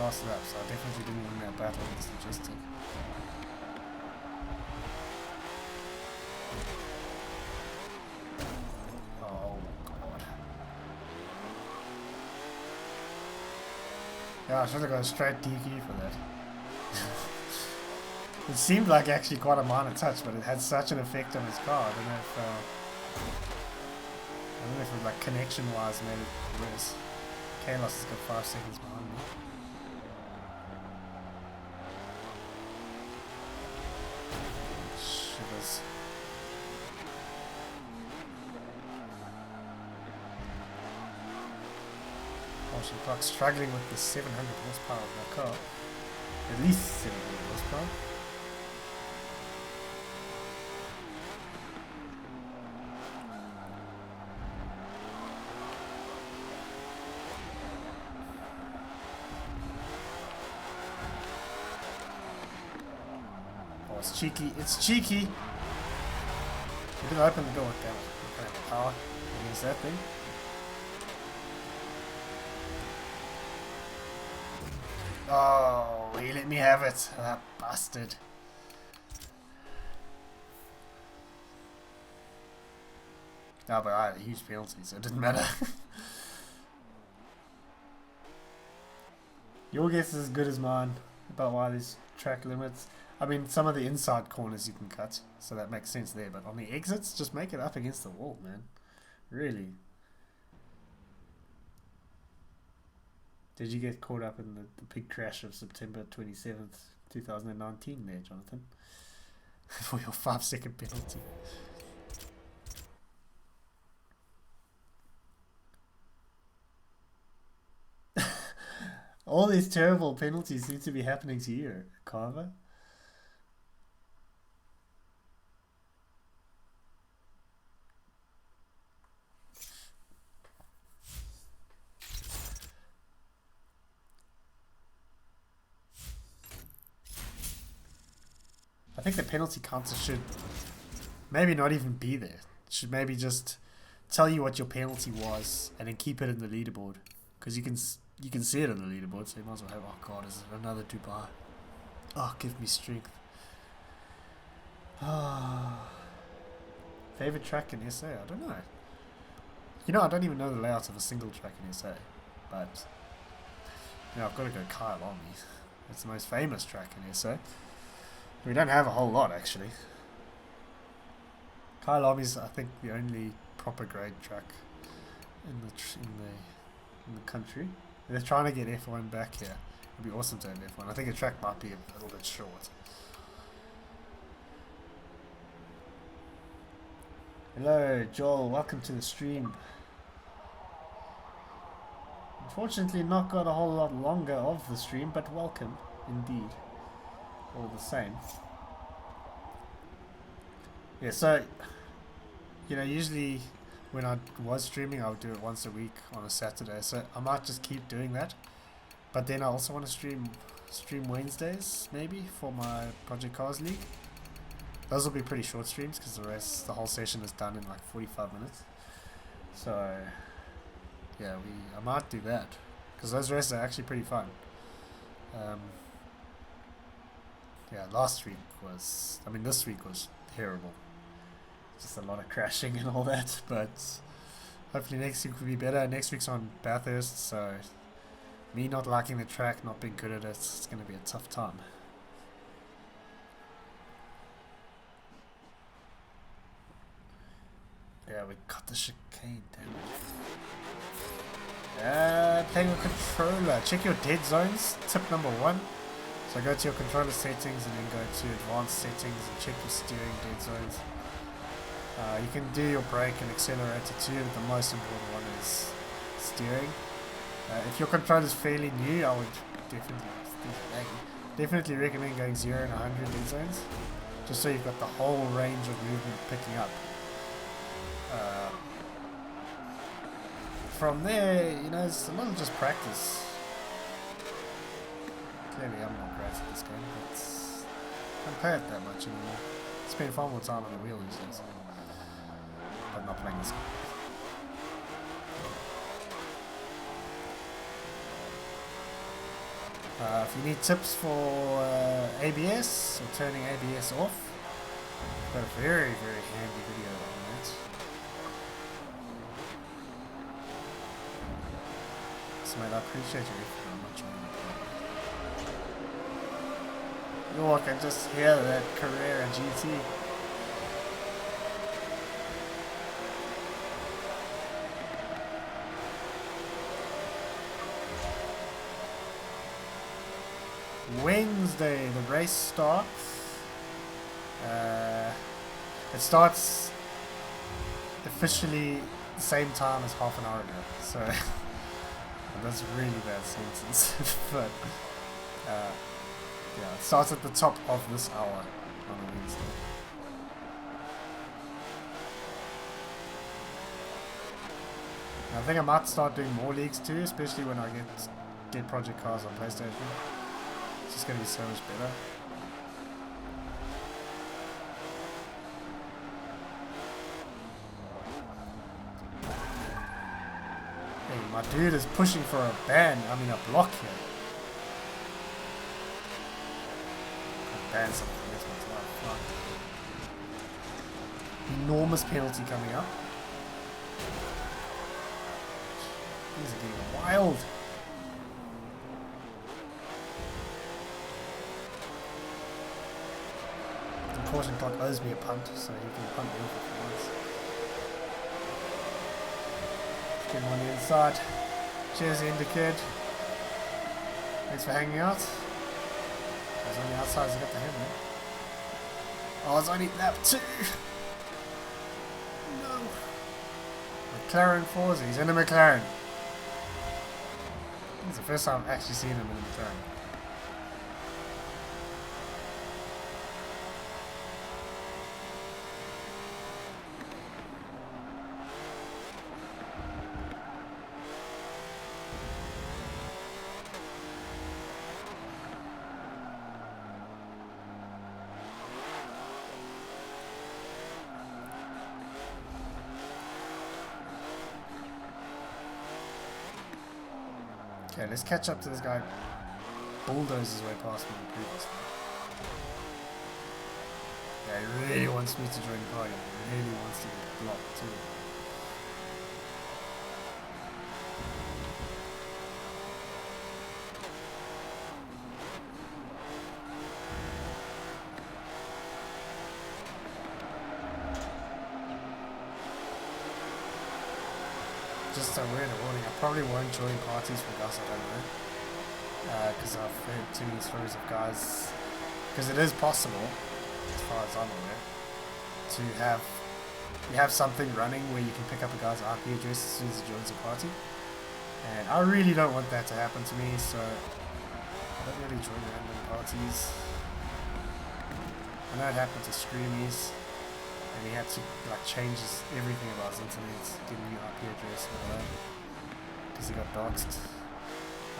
Last lap, so I definitely didn't win that battle against Logistic. Oh god. Yeah, I should have got a straight DQ for that. It seemed like actually quite a minor touch, but it had such an effect on his car. I don't know if it was like connection wise made it worse. Kalos has got 5 seconds behind me. Shivers. Caution clock struggling with the 700 horsepower of that car. At least 700 horsepower. It's cheeky. It's cheeky. You didn't open the door. Damn it. You can't have power against that thing. Oh, he let me have it. That bastard. No, but I had a huge penalty, so it didn't matter. Your guess is as good as mine about why there's track limits. I mean, some of the inside corners you can cut, so that makes sense there. But on the exits, just make it up against the wall, man. Really. Did you get caught up in the big crash of September 27th, 2019 there, Jonathan? For your 5-second penalty. All these terrible penalties seem to be happening to you, Carver. I think the penalty counter should maybe not even be there. It should maybe just tell you what your penalty was and then keep it in the leaderboard. Because you can see it in the leaderboard, so you might as well have, oh god, is it another Dubai? Oh, give me strength. Favorite track in SA? I don't know. You know, I don't even know the layout of a single track in SA. But, you know, I've got to go Kyle Army. It's the most famous track in SA. We don't have a whole lot, actually. Kyle Army's, I think, the only proper grade track in the country. They're trying to get F1 back here. It'd be awesome to have F1. I think the track might be a little bit short. Hello, Joel. Welcome to the stream. Unfortunately, not got a whole lot longer of the stream, but welcome indeed. All the same. Yeah, so, you know, usually when I was streaming, I would do it once a week on a Saturday, so I might just keep doing that. But then I also want to stream Wednesdays, maybe, for my Project Cars League. Those will be pretty short streams, because the whole session is done in like 45 minutes. So, yeah, I might do that, because those races are actually pretty fun. Yeah, this week was terrible. Just a lot of crashing and all that, but hopefully next week will be better. Next week's on Bathurst, so me not liking the track, not being good at it, it's going to be a tough time. Yeah, we got the chicane, damn it. Playing with controller. Check your dead zones, tip number 1. So go to your controller settings and then go to advanced settings and check your steering dead zones. You can do your brake and accelerator too, but the most important one is steering. If your controller is fairly new, I would definitely recommend going 0 and 100 dead zones, just so you've got the whole range of movement picking up. From there, you know, it's a lot of just practice. Clearly I'm not great at this game, but I don't play it that much anymore. Spend far more time on the wheel these days. But not playing this game. If you need tips for ABS or turning ABS off, I've got a very, very handy video on that. So mate, I appreciate your effort very much. Yo, I can just hear that Carrera GT. Wednesday, the race starts. It starts officially the same time as half an hour ago, so that's a really bad sentence. But yeah, it starts at the top of this hour on a Wednesday. I think I might start doing more leagues too, especially when I get Project Cars on PlayStation. It's just going to be so much better. My dude is pushing for a ban. I mean a block here. I'll ban something this one's not fucked. Enormous penalty coming up. These are getting wild. The caution clock owes me a punt, so he can punt me off if he wants. Get him on the inside. Cheers, Ender Kid. Thanks for hanging out. He's on the outside, he's got the him, man. Oh, it's only lap 2. No. McLaren Forza, he's in a McLaren. It's the first time I've actually seen him in a McLaren. Okay, let's catch up to this guy. Bulldozes way past me previously. Yeah, he really wants me to join the party. He really wants to get blocked too. Just a weird warning. I probably won't join parties for guys I don't know. Because I've heard too many stories of guys. Because it is possible, as far as I'm aware, to have you have something running where you can pick up a guy's IP address as soon as he joins a party. And I really don't want that to happen to me, so I don't really join random parties. I know it happened to Screamies. And he had to like change everything about his internet, get a new IP address and all that, because he got doxed.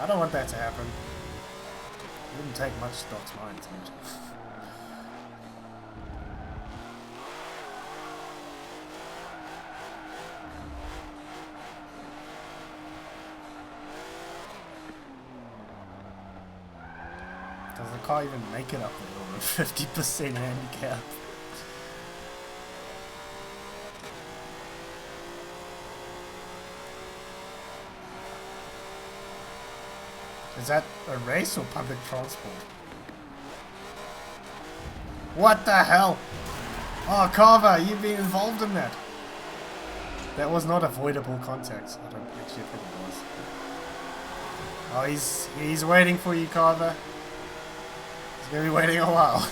I don't want that to happen. It wouldn't take much to dox my internet. Does the car even make it up there over 50% handicap? Is that a race or public transport? What the hell? Oh, Carver, you've been involved in that. That was not avoidable contact. I don't actually think it was. Oh, he's waiting for you, Carver. He's gonna be waiting a while.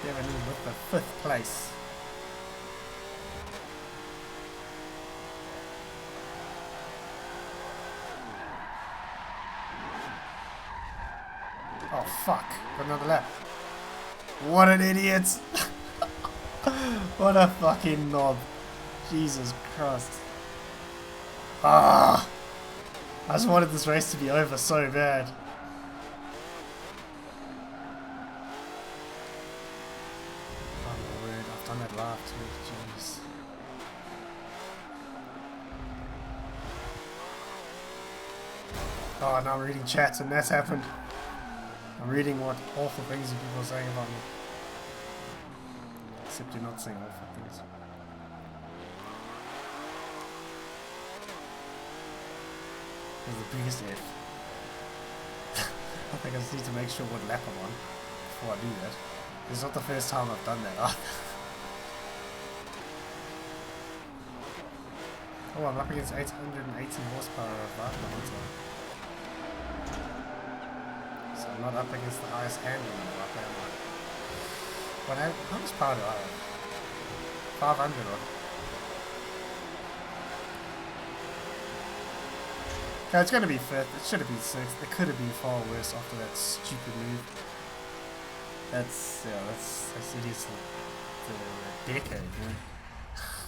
Devin with the 5th place. Oh fuck, got another lap. What an idiot! What a fucking knob. Jesus Christ. Ah! I just wanted this race to be over so bad. Oh my word, I've done that lap too, jeez. Oh, now I'm reading chats and that's happened. I'm reading what awful things people are saying about me. Except you're not saying awful things. That's the biggest F. I think I just need to make sure what lap I'm on before I do that. It's not the first time I've done that either. Oh, I'm up against 880 horsepower of that. So I'm not up against the highest handling of up there. What, how much power do I have? 500 or? Okay, it's going to be 5th. It should have been 6th. It could have been far worse after that stupid move. That's idiots the decade, man.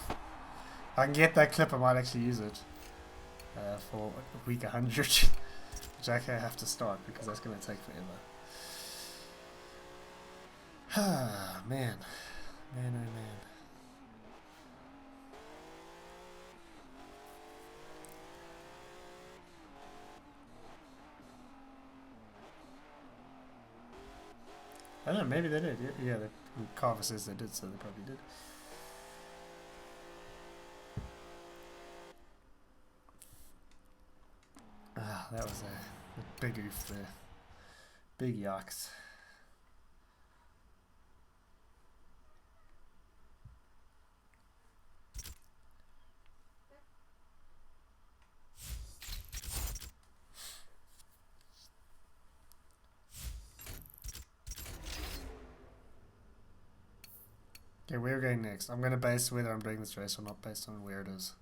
If I can get that clip, I might actually use it for week 100. Which I have to start because that's going to take forever. Ah, man. Man, oh man. I don't know, maybe they did. Yeah, Carver says they did, so they probably did. Ah, that was a big oof there. Big yikes. Okay, we're going next. I'm going to base whether I'm doing this race or not based on where it is.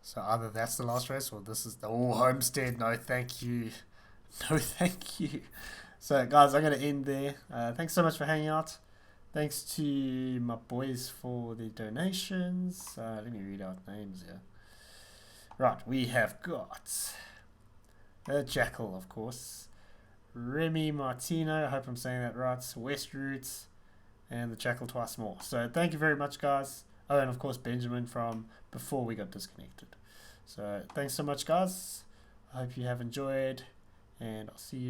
So either that's the last race or this is the... Oh, Homestead. No, thank you. No, thank you. So, guys, I'm going to end there. Thanks so much for hanging out. Thanks to my boys for the donations. Let me read out names here. Right, we have got... Jackal, of course. Remy Martino. I hope I'm saying that right. West Roots. And the Jackal twice more. So thank you very much, guys. Oh, and of course Benjamin from before we got disconnected. So thanks so much, guys. I hope you have enjoyed, and I'll see you